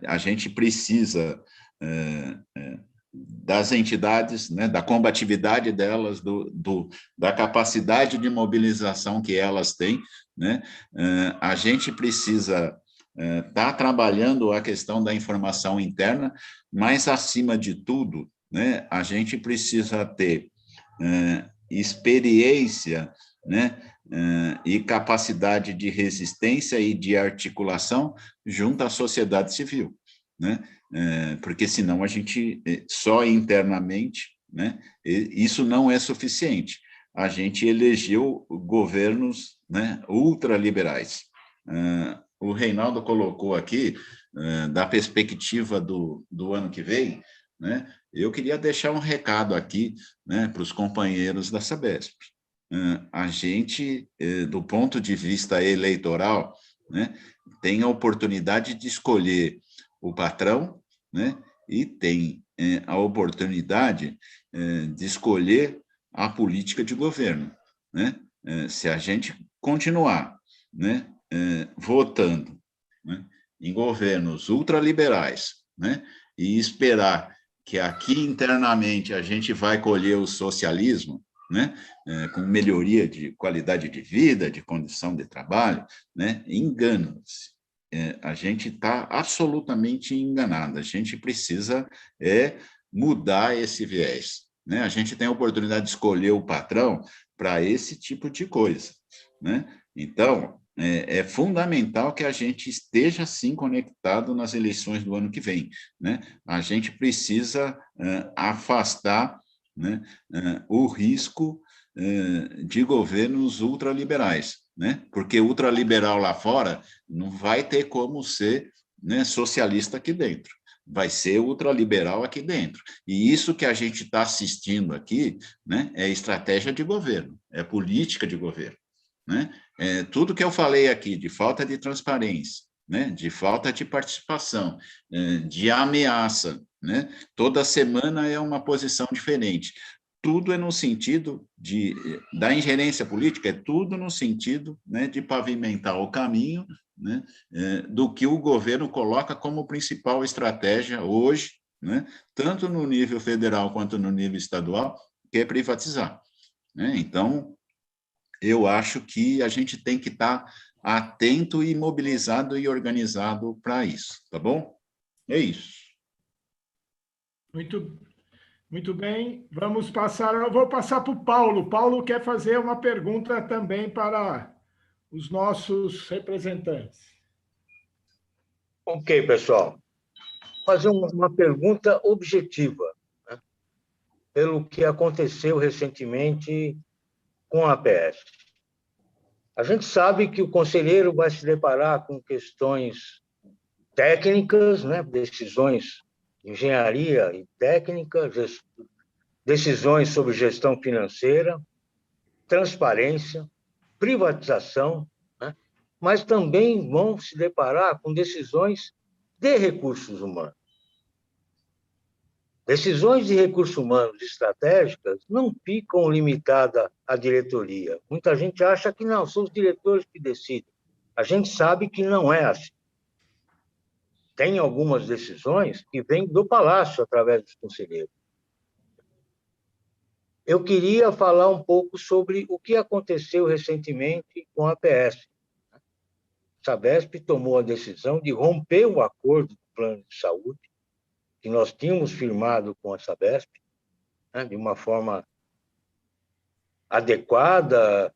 A gente precisa das entidades, né, da combatividade delas, da capacidade de mobilização que elas têm, né? A gente precisa estar trabalhando a questão da informação interna, mas, acima de tudo, né, a gente precisa ter experiência, né, e capacidade de resistência e de articulação junto à sociedade civil, né? Porque senão a gente só internamente, né, isso não é suficiente. A gente elegeu governos, né, ultraliberais. O Reinaldo colocou aqui, da perspectiva do ano que vem, né, eu queria deixar um recado aqui, né, para os companheiros da Sabesp. A gente, do ponto de vista eleitoral, né, tem a oportunidade de escolher o patrão, né, e tem a oportunidade de escolher a política de governo, né? Se a gente continuar, né, votando, né, em governos ultraliberais, né, e esperar que aqui internamente a gente vai colher o socialismo, né, com melhoria de qualidade de vida, de condição de trabalho, né, engana-se. A gente está absolutamente enganado. A gente precisa mudar esse viés, né? A gente tem a oportunidade de escolher o patrão para esse tipo de coisa, né? Então, é fundamental que a gente esteja, sim, conectado nas eleições do ano que vem, né? A gente precisa afastar, né, o risco de governos ultraliberais, né? Porque ultraliberal lá fora não vai ter como ser, né, socialista aqui dentro, vai ser ultraliberal aqui dentro. E isso que a gente está assistindo aqui, né, é estratégia de governo, é política de governo, né? Tudo que eu falei aqui de falta de transparência, né, de falta de participação, de ameaça, né, toda semana é uma posição diferente. Tudo é no sentido da ingerência política, é tudo no sentido, né, de pavimentar o caminho, né, do que o governo coloca como principal estratégia hoje, né, tanto no nível federal quanto no nível estadual, que é privatizar, né? Então, eu acho que a gente tem que estar atento e mobilizado e organizado para isso, tá bom? É isso. Muito bem, vamos passar. Eu vou passar para o Paulo. Paulo quer fazer uma pergunta também para os nossos representantes. Ok, pessoal. Fazer uma pergunta objetiva, né, pelo que aconteceu recentemente com a APS. A gente sabe que o conselheiro vai se deparar com questões técnicas, né, decisões de engenharia e técnica, decisões sobre gestão financeira, transparência, privatização, né, mas também vão se deparar com decisões de recursos humanos. Decisões de recursos humanos estratégicas não ficam limitadas à diretoria. Muita gente acha que não, são os diretores que decidem. A gente sabe que não é assim. Tem algumas decisões que vêm do Palácio, através dos conselheiros. Eu queria falar um pouco sobre o que aconteceu recentemente com a APS. A Sabesp tomou a decisão de romper o acordo do plano de saúde que nós tínhamos firmado com a Sabesp, né, de uma forma adequada,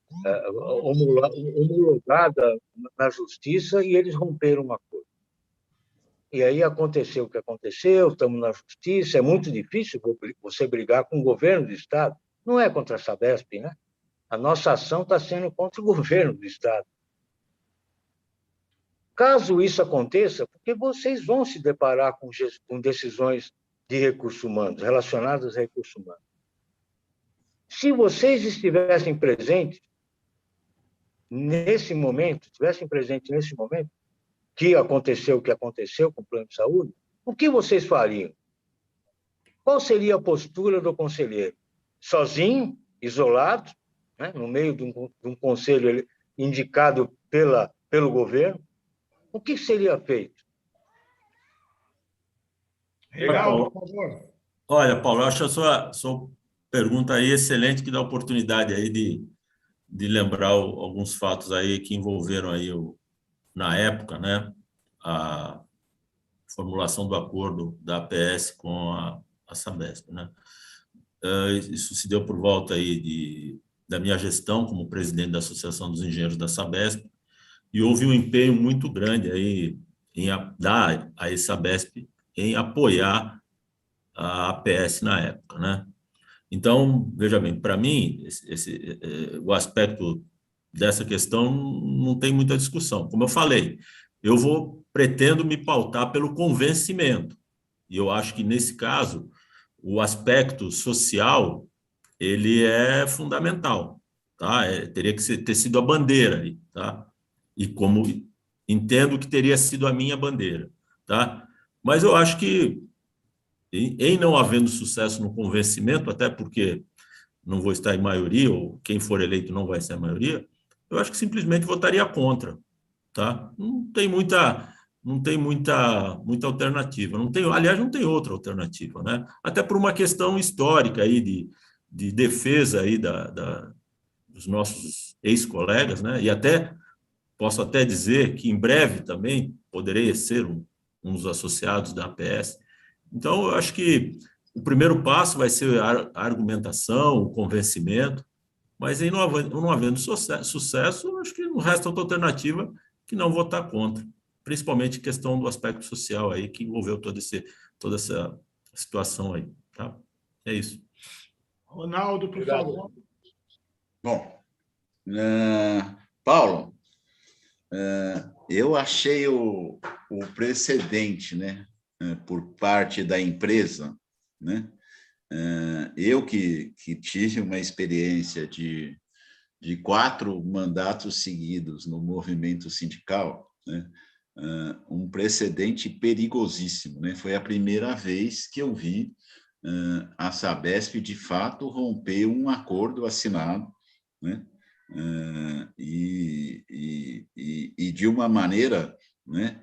homologada na justiça, e eles romperam o acordo. E aí aconteceu o que aconteceu, estamos na justiça, é muito difícil você brigar com o governo do Estado, não é contra a Sabesp, né? A nossa ação está sendo contra o governo do Estado. Caso isso aconteça, porque vocês vão se deparar com decisões de recursos humanos, relacionadas a recursos humanos. Se vocês estivessem presentes nesse momento, que aconteceu o que aconteceu com o plano de saúde, o que vocês fariam? Qual seria a postura do conselheiro? Sozinho, isolado, né, no meio de um conselho indicado pelo governo, o que seria feito? Reinaldo, por favor. Olha, Paulo, eu acho a sua pergunta aí excelente, que dá oportunidade aí de lembrar alguns fatos aí que envolveram aí na época, né, a formulação do acordo da APS com a Sabesp, né? Isso se deu por volta aí da minha gestão como presidente da Associação dos Engenheiros da Sabesp, e houve um empenho muito grande aí da Sabesp em apoiar a APS na época, né? Então, veja bem, para mim, o aspecto dessa questão não tem muita discussão. Como eu falei, pretendo me pautar pelo convencimento. E eu acho que, nesse caso, o aspecto social ele é fundamental. Tá? Teria que ter sido a bandeira, tá? E como entendo que teria sido a minha bandeira. Tá? Mas eu acho que, em não havendo sucesso no convencimento, até porque não vou estar em maioria, ou quem for eleito não vai ser a maioria, eu acho que simplesmente votaria contra, tá? Não tem muita alternativa. Aliás, não tem outra alternativa, né? Até por uma questão histórica aí de defesa aí dos nossos ex-colegas, né? E posso até dizer que em breve também poderei ser um dos associados da APS. Então, eu acho que o primeiro passo vai ser a argumentação, o convencimento, mas em não havendo sucesso, eu acho que não resta outra alternativa que não votar contra, principalmente questão do aspecto social aí, que envolveu toda essa situação aí. Tá? É isso. Ronaldo, por favor. Bom, Paulo, eu achei o precedente, né, por parte da empresa, né? Eu que tive uma experiência de 4 mandatos seguidos no movimento sindical, né? Um precedente perigosíssimo, né? Foi a primeira vez que eu vi a Sabesp, de fato, romper um acordo assinado, né? E de uma maneira, né,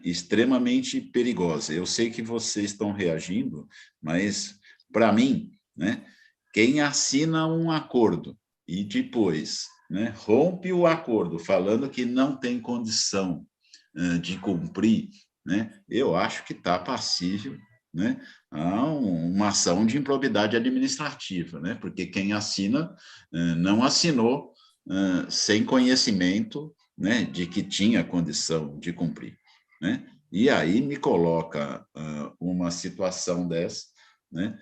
extremamente perigosa. Eu sei que vocês estão reagindo, mas, para mim, né, quem assina um acordo e depois, né, rompe o acordo falando que não tem condição de cumprir, né, eu acho que está passível, né, a uma ação de improbidade administrativa, né, porque quem assina não assinou sem conhecimento, né, de que tinha condição de cumprir, né? E aí me coloca uma situação dessa, né,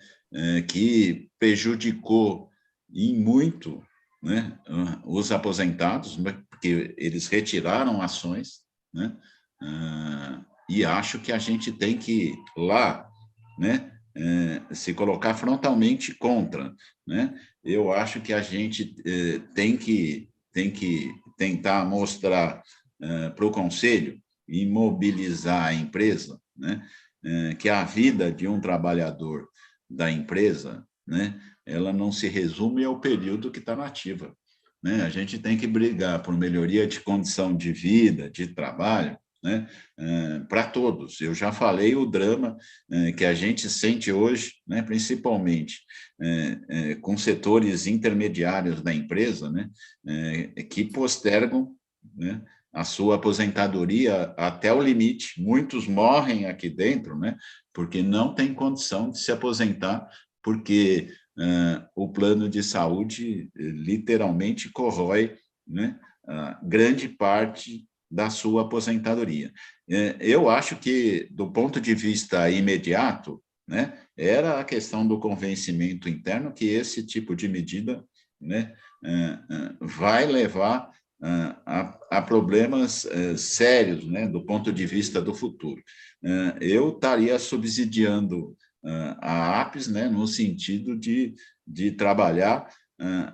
que prejudicou em muito, né, os aposentados, porque eles retiraram ações, né, e acho que a gente tem que lá, né, se colocar frontalmente contra, né? Eu acho que a gente tem que tentar mostrar para o Conselho e mobilizar a empresa, né, que a vida de um trabalhador da empresa, né, ela não se resume ao período que está na ativa, né? A gente tem que brigar por melhoria de condição de vida, de trabalho, né, para todos. Eu já falei o drama que a gente sente hoje, né, principalmente com setores intermediários da empresa, né, que postergam, né, a sua aposentadoria até o limite. Muitos morrem aqui dentro, né, porque não tem condição de se aposentar, porque o plano de saúde literalmente corrói, né, grande parte da sua aposentadoria. Eu acho que, do ponto de vista imediato, né, era a questão do convencimento interno que esse tipo de medida, né, vai levar a problemas sérios, né, do ponto de vista do futuro. Eu estaria subsidiando a APES, né, no sentido de trabalhar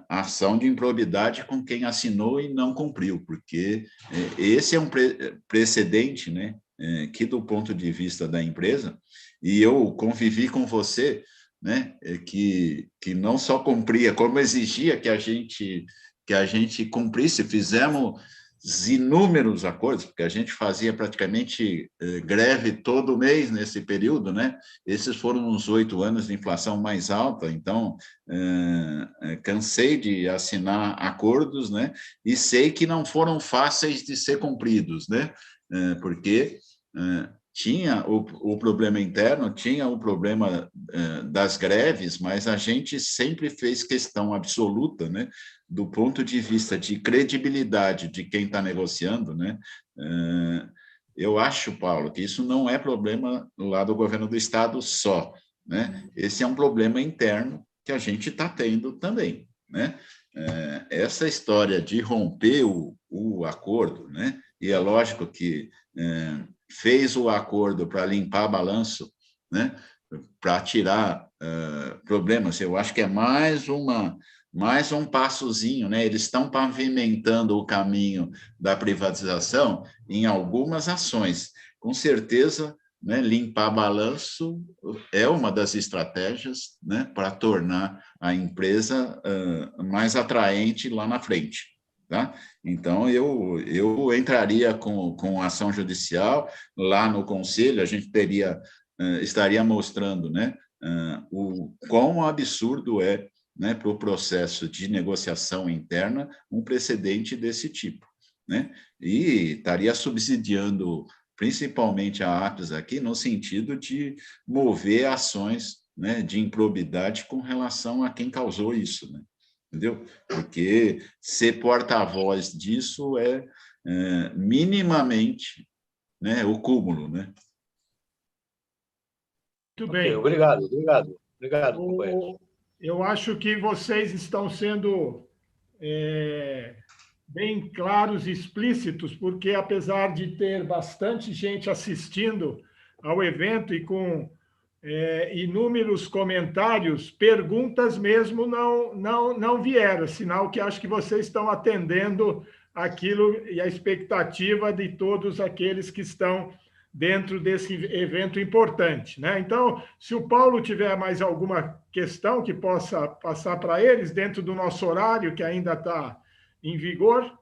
a ação de improbidade com quem assinou e não cumpriu, porque esse é um precedente, né, que, do ponto de vista da empresa, e eu convivi com você né, que não só cumpria, como exigia que a gente cumprisse. Fizemos inúmeros acordos, porque a gente fazia praticamente greve todo mês nesse período, né? Esses foram uns 8 anos de inflação mais alta, então cansei de assinar acordos, né? E sei que não foram fáceis de ser cumpridos, né? Porque tinha o problema interno, tinha o problema das greves, mas a gente sempre fez questão absoluta, né, do ponto de vista de credibilidade de quem está negociando, né? Eu acho, Paulo, que isso não é problema lá do governo do Estado só, né? Esse é um problema interno que a gente está tendo também, né? Essa história de romper o acordo, né? E é lógico que fez o acordo para limpar balanço, né? Para tirar problemas. Eu acho que é mais um passozinho, né? Eles estão pavimentando o caminho da privatização em algumas ações. Com certeza, né, limpar balanço é uma das estratégias, né, para tornar a empresa mais atraente lá na frente. Tá? Então, eu entraria com ação judicial lá no Conselho, a gente estaria mostrando, né, o quão absurdo é, né, para o processo de negociação interna um precedente desse tipo, né? E estaria subsidiando principalmente a APES aqui no sentido de mover ações, né, de improbidade com relação a quem causou isso, né? Entendeu? Porque ser porta-voz disso é minimamente, né, o cúmulo, né? Muito bem. Obrigado, companheiro. Eu acho que vocês estão sendo bem claros e explícitos, porque apesar de ter bastante gente assistindo ao evento e com inúmeros comentários, perguntas mesmo não vieram, sinal que acho que vocês estão atendendo aquilo e a expectativa de todos aqueles que estão dentro desse evento importante, né? Então, se o Paulo tiver mais alguma questão que possa passar para eles dentro do nosso horário, que ainda está em vigor.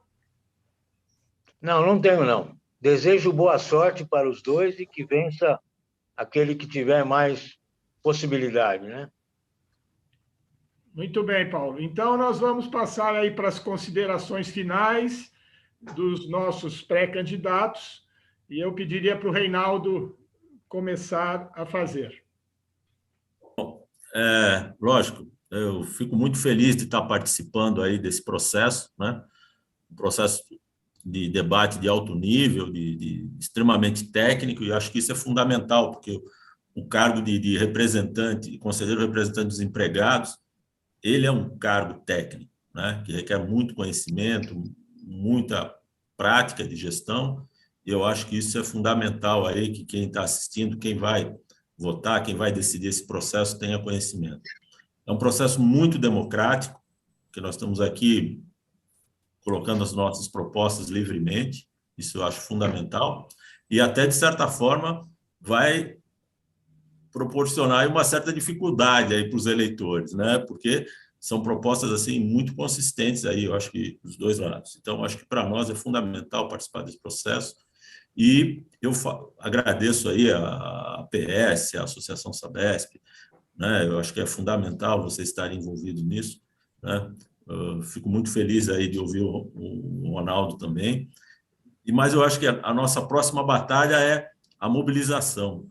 Não tenho, não. Desejo boa sorte para os dois e que vença aquele que tiver mais possibilidade, né? Muito bem, Paulo. Então, nós vamos passar aí para as considerações finais dos nossos pré-candidatos e eu pediria para o Reinaldo começar a fazer. Lógico, eu fico muito feliz de estar participando aí desse processo, né? Um processo de debate de alto nível, de extremamente técnico, e acho que isso é fundamental, porque o cargo de representante, conselheiro representante dos empregados, ele é um cargo técnico, né, que requer muito conhecimento, muita prática de gestão, e eu acho que isso é fundamental aí, que quem está assistindo, quem vai votar, quem vai decidir esse processo, tenha conhecimento. É um processo muito democrático, que nós estamos aqui colocando as nossas propostas livremente, isso eu acho fundamental, e até, de certa forma, vai proporcionar uma certa dificuldade aí para os eleitores, né? Porque são propostas assim muito consistentes aí, eu acho que dos dois lados. Então, acho que para nós é fundamental participar desse processo e eu agradeço aí a APS, a Associação Sabesp, né? Eu acho que é fundamental vocês estarem envolvidos nisso, né? Eu fico muito feliz aí de ouvir o Ronaldo também. Mas eu acho que a nossa próxima batalha é a mobilização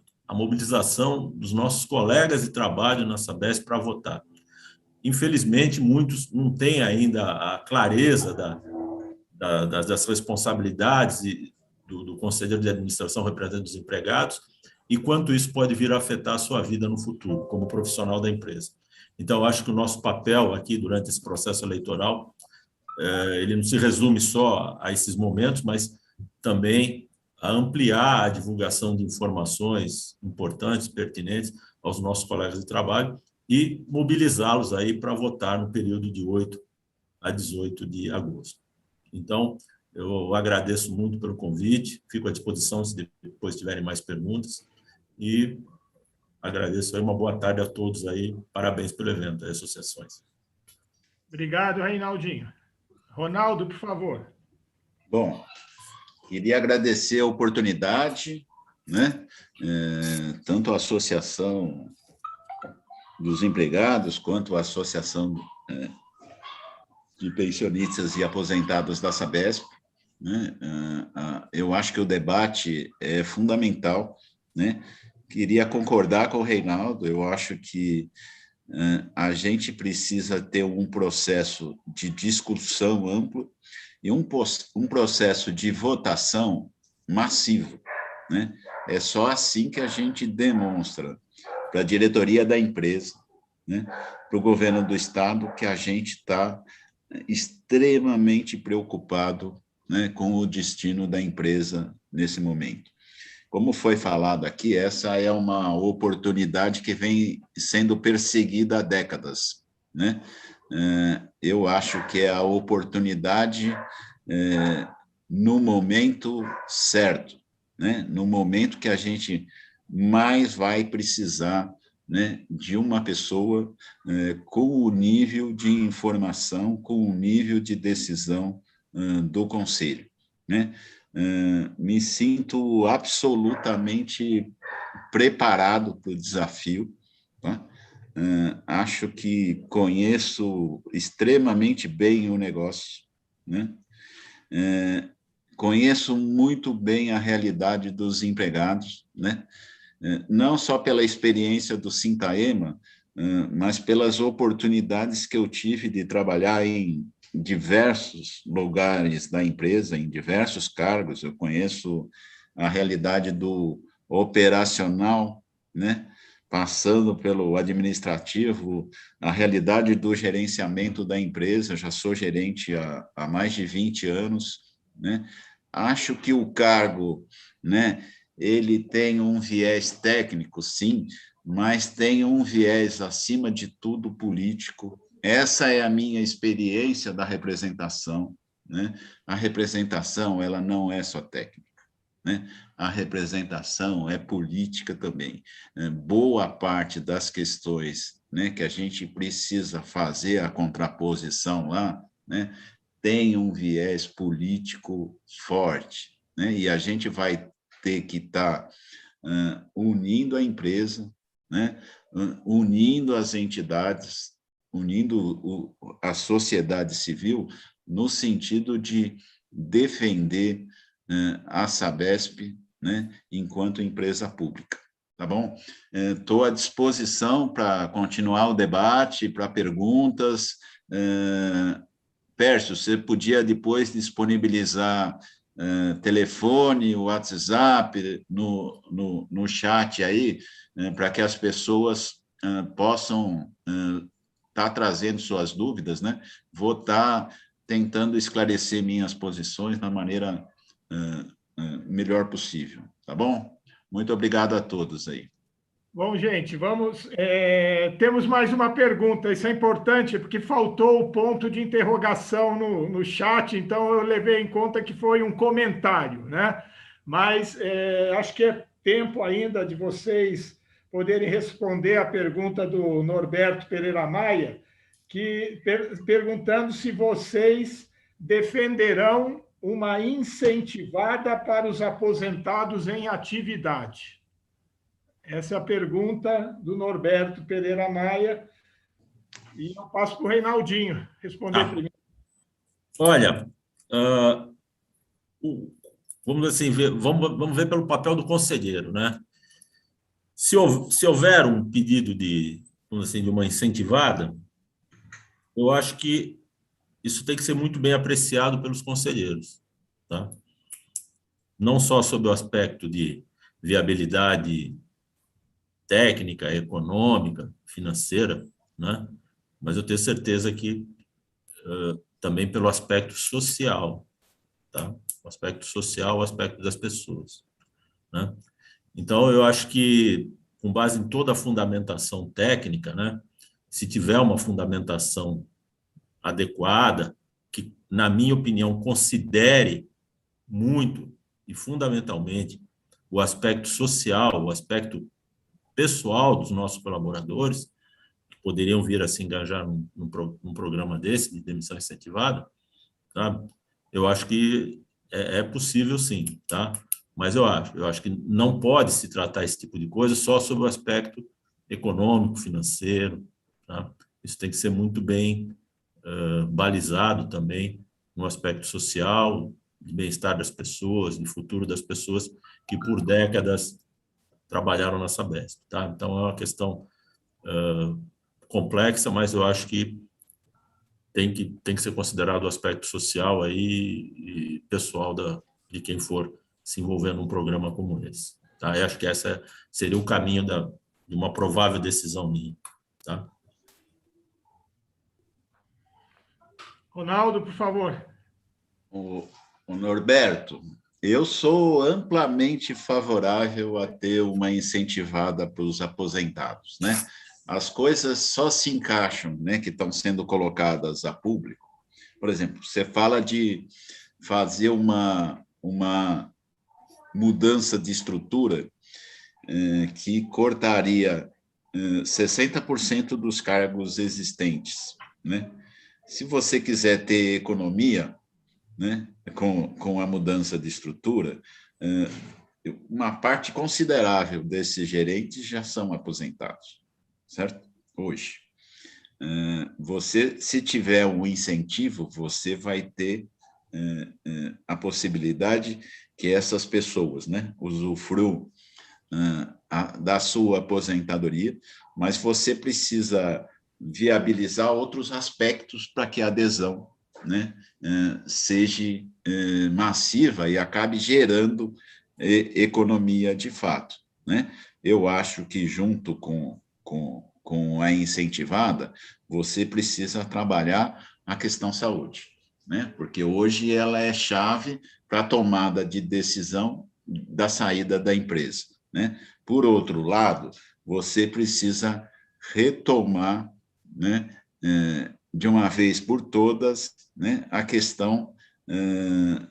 dos nossos colegas de trabalho na Sabesp para votar. Infelizmente, muitos não têm ainda a clareza das responsabilidades do Conselho de Administração representante dos empregados e quanto isso pode vir a afetar a sua vida no futuro, como profissional da empresa. Então, eu acho que o nosso papel aqui, durante esse processo eleitoral, ele não se resume só a esses momentos, mas também a ampliar a divulgação de informações importantes, pertinentes aos nossos colegas de trabalho e mobilizá-los aí para votar no período de 8 a 18 de agosto. Então, eu agradeço muito pelo convite, fico à disposição se depois tiverem mais perguntas e agradeço aí, uma boa tarde a todos aí, parabéns pelo evento, as associações. Obrigado, Reinaldinho. Ronaldo, por favor. Bom, queria agradecer a oportunidade, né? Tanto a Associação dos Empregados quanto a Associação de Pensionistas e Aposentados da Sabesp, né? Eu acho que o debate é fundamental, né? Queria concordar com o Reinaldo, eu acho que a gente precisa ter um processo de discussão amplo e um processo de votação massivo, né? É só assim que a gente demonstra para a diretoria da empresa, né, para o governo do Estado, que a gente está extremamente preocupado, né, com o destino da empresa nesse momento. Como foi falado aqui, essa é uma oportunidade que vem sendo perseguida há décadas, né? Eu acho que é a oportunidade no momento certo, né? No momento que a gente mais vai precisar, né, de uma pessoa com o nível de informação, com o nível de decisão do Conselho, né? Me sinto absolutamente preparado para o desafio, tá? Acho que conheço extremamente bem o negócio, né? Conheço muito bem a realidade dos empregados, né? Não só pela experiência do Sintaema, mas pelas oportunidades que eu tive de trabalhar em diversos lugares da empresa, em diversos cargos. Eu conheço a realidade do operacional, né? Passando pelo administrativo, a realidade do gerenciamento da empresa. Eu já sou gerente há mais de 20 anos, né? Acho que o cargo, né, ele tem um viés técnico, sim, mas tem um viés, acima de tudo, político. Essa é a minha experiência da representação, né? A representação, ela não é só técnica, né? A representação é política também. Boa parte das questões, né, que a gente precisa fazer a contraposição lá, né, tem um viés político forte, né? E a gente vai ter que estar unindo a empresa, né? Unindo as entidades, unindo a sociedade civil, no sentido de defender a Sabesp, né, enquanto empresa pública. Tá bom? Estou à disposição para continuar o debate, para perguntas. Pércio, você podia depois disponibilizar telefone, WhatsApp, no chat aí, para que as pessoas possam estar trazendo suas dúvidas, né? Vou estar tentando esclarecer minhas posições da maneira melhor possível, tá bom? Muito obrigado a todos aí. Bom, gente, vamos. Temos mais uma pergunta. Isso é importante, porque faltou o ponto de interrogação no chat, então eu levei em conta que foi um comentário, né? Mas acho que é tempo ainda de vocês poderem responder a pergunta do Norberto Pereira Maia, perguntando se vocês defenderão uma incentivada para os aposentados em atividade. Essa é a pergunta do Norberto Pereira Maia. E eu passo para o Reinaldinho responder primeiro. Olha, vamos assim ver, vamos ver pelo papel do conselheiro, né? Se houver um pedido vamos assim, de uma incentivada, eu acho que isso tem que ser muito bem apreciado pelos conselheiros, tá? Não só sob o aspecto de viabilidade técnica, econômica, financeira, né? Mas eu tenho certeza que também pelo aspecto social, tá? O aspecto social, o aspecto das pessoas, né? Então, eu acho que, com base em toda a fundamentação técnica, né? Se tiver uma fundamentação adequada, que, na minha opinião, considere muito e fundamentalmente o aspecto social, o aspecto pessoal dos nossos colaboradores, que poderiam vir a se engajar num programa desse, de demissão incentivada, tá? Eu acho que é possível, sim, tá? Mas eu acho que não pode se tratar esse tipo de coisa só sobre o aspecto econômico, financeiro, tá? Isso tem que ser muito bem balizado também no aspecto social, de bem-estar das pessoas, de futuro das pessoas que por décadas trabalharam na Sabesp, tá? Então, é uma questão complexa, mas eu acho que tem que ser considerado o aspecto social aí e pessoal de quem for se envolver num programa como esse, tá? Eu acho que essa seria o caminho de uma provável decisão minha, tá? Ronaldo, por favor. O Norberto, eu sou amplamente favorável a ter uma incentivada para os aposentados, né? As coisas só se encaixam, né, que estão sendo colocadas a público. Por exemplo, você fala de fazer uma mudança de estrutura que cortaria 60% dos cargos existentes, né? Se você quiser ter economia, né, com a mudança de estrutura, uma parte considerável desses gerentes já são aposentados, certo? Hoje. Você, se tiver um incentivo, você vai ter a possibilidade que essas pessoas, né, usufruam da sua aposentadoria, mas você precisa viabilizar outros aspectos para que a adesão, né, seja massiva e acabe gerando economia de fato, né? Eu acho que junto com a incentivada, você precisa trabalhar a questão saúde, né? Porque hoje ela é chave para a tomada de decisão da saída da empresa, né? Por outro lado, você precisa retomar, né, de uma vez por todas, né, a questão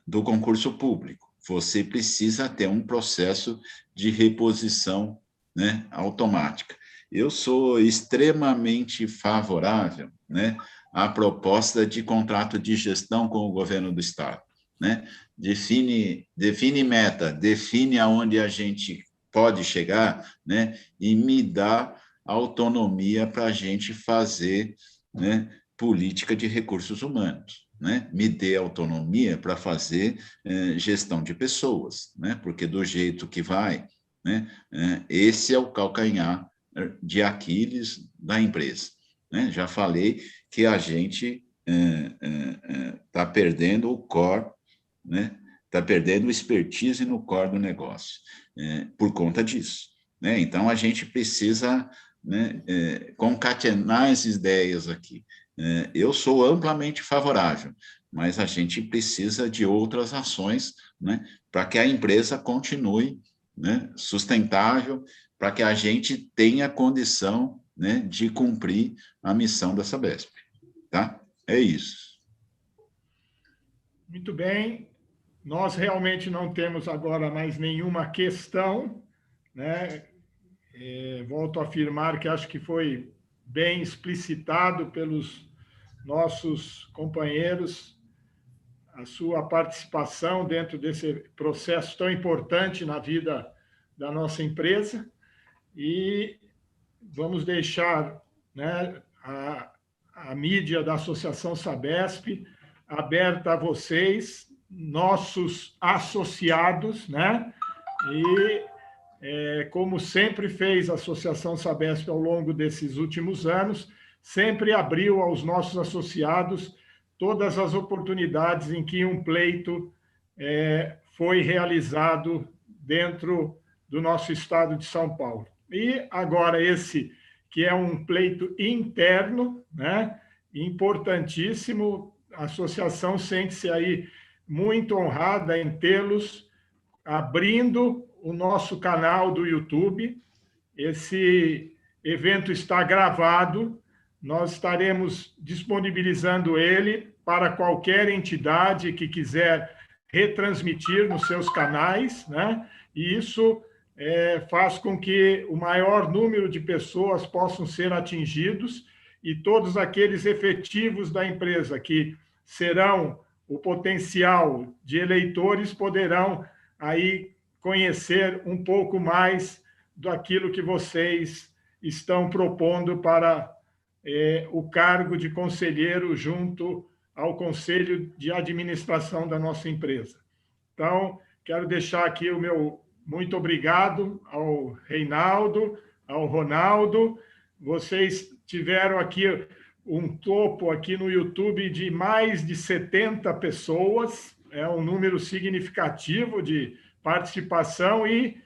do concurso público. Você precisa ter um processo de reposição, né, automática. Eu sou extremamente favorável, né, à proposta de contrato de gestão com o governo do Estado, né? Define meta, define aonde a gente pode chegar, né, e me dá autonomia para a gente fazer, né, política de recursos humanos, né? Me dê autonomia para fazer gestão de pessoas, né? Porque do jeito que vai, né, esse é o calcanhar de Aquiles da empresa, né? Já falei que a gente está perdendo o core, né? Está perdendo o expertise no core do negócio, por conta disso, né? Então, a gente precisa, né, concatenar as ideias aqui. Eu sou amplamente favorável, mas a gente precisa de outras ações, né, para que a empresa continue, né, sustentável, para que a gente tenha condição, né, de cumprir a missão da Sabesp. Tá? É isso. Muito bem. Nós realmente não temos agora mais nenhuma questão, né? Volto a afirmar que acho que foi bem explicitado pelos nossos companheiros a sua participação dentro desse processo tão importante na vida da nossa empresa e vamos deixar, né, a mídia da Associação Sabesp aberta a vocês, nossos associados, né? E, como sempre fez a Associação Sabesp ao longo desses últimos anos, sempre abriu aos nossos associados todas as oportunidades em que um pleito foi realizado dentro do nosso estado de São Paulo. E agora esse que é um pleito interno, né, importantíssimo, a associação sente-se aí muito honrada em tê-los abrindo o nosso canal do YouTube. Esse evento está gravado, nós estaremos disponibilizando ele para qualquer entidade que quiser retransmitir nos seus canais, né? E isso faz com que o maior número de pessoas possam ser atingidos e todos aqueles efetivos da empresa que serão o potencial de eleitores poderão aí conhecer um pouco mais daquilo que vocês estão propondo para o cargo de conselheiro junto ao Conselho de Administração da nossa empresa. Então, quero deixar aqui o meu muito obrigado ao Reinaldo, ao Ronaldo. Vocês tiveram aqui um topo aqui no YouTube de mais de 70 pessoas, é um número significativo de participação e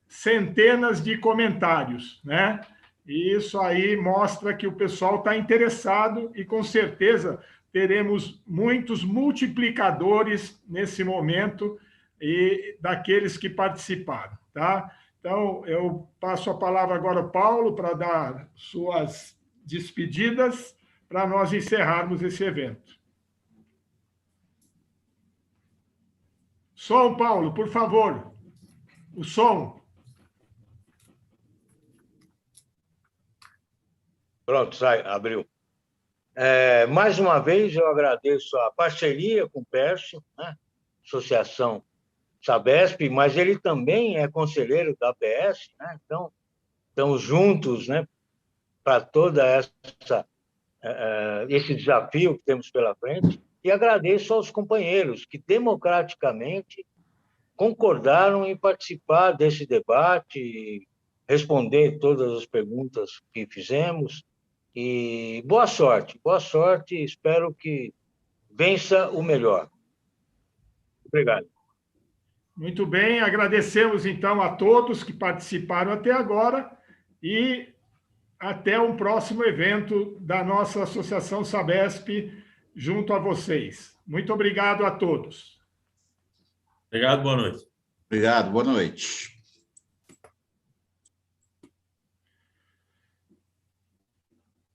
centenas de comentários, né? E isso aí mostra que o pessoal está interessado e, com certeza, teremos muitos multiplicadores nesse momento e daqueles que participaram, tá? Então, eu passo a palavra agora ao Paulo para dar suas despedidas para nós encerrarmos esse evento. Som, Paulo, por favor. O som. Pronto, abriu. Mais uma vez, eu agradeço a parceria com o Pércio, né? Associação Sabesp, mas ele também é conselheiro da APS, né? Então, estamos juntos, né, para toda esse desafio que temos pela frente. E agradeço aos companheiros que democraticamente concordaram em participar desse debate, responder todas as perguntas que fizemos. E boa sorte, espero que vença o melhor. Obrigado. Muito bem, agradecemos então a todos que participaram até agora e até um próximo evento da nossa Associação Sabesp junto a vocês. Muito obrigado a todos. Obrigado, boa noite. Obrigado, boa noite.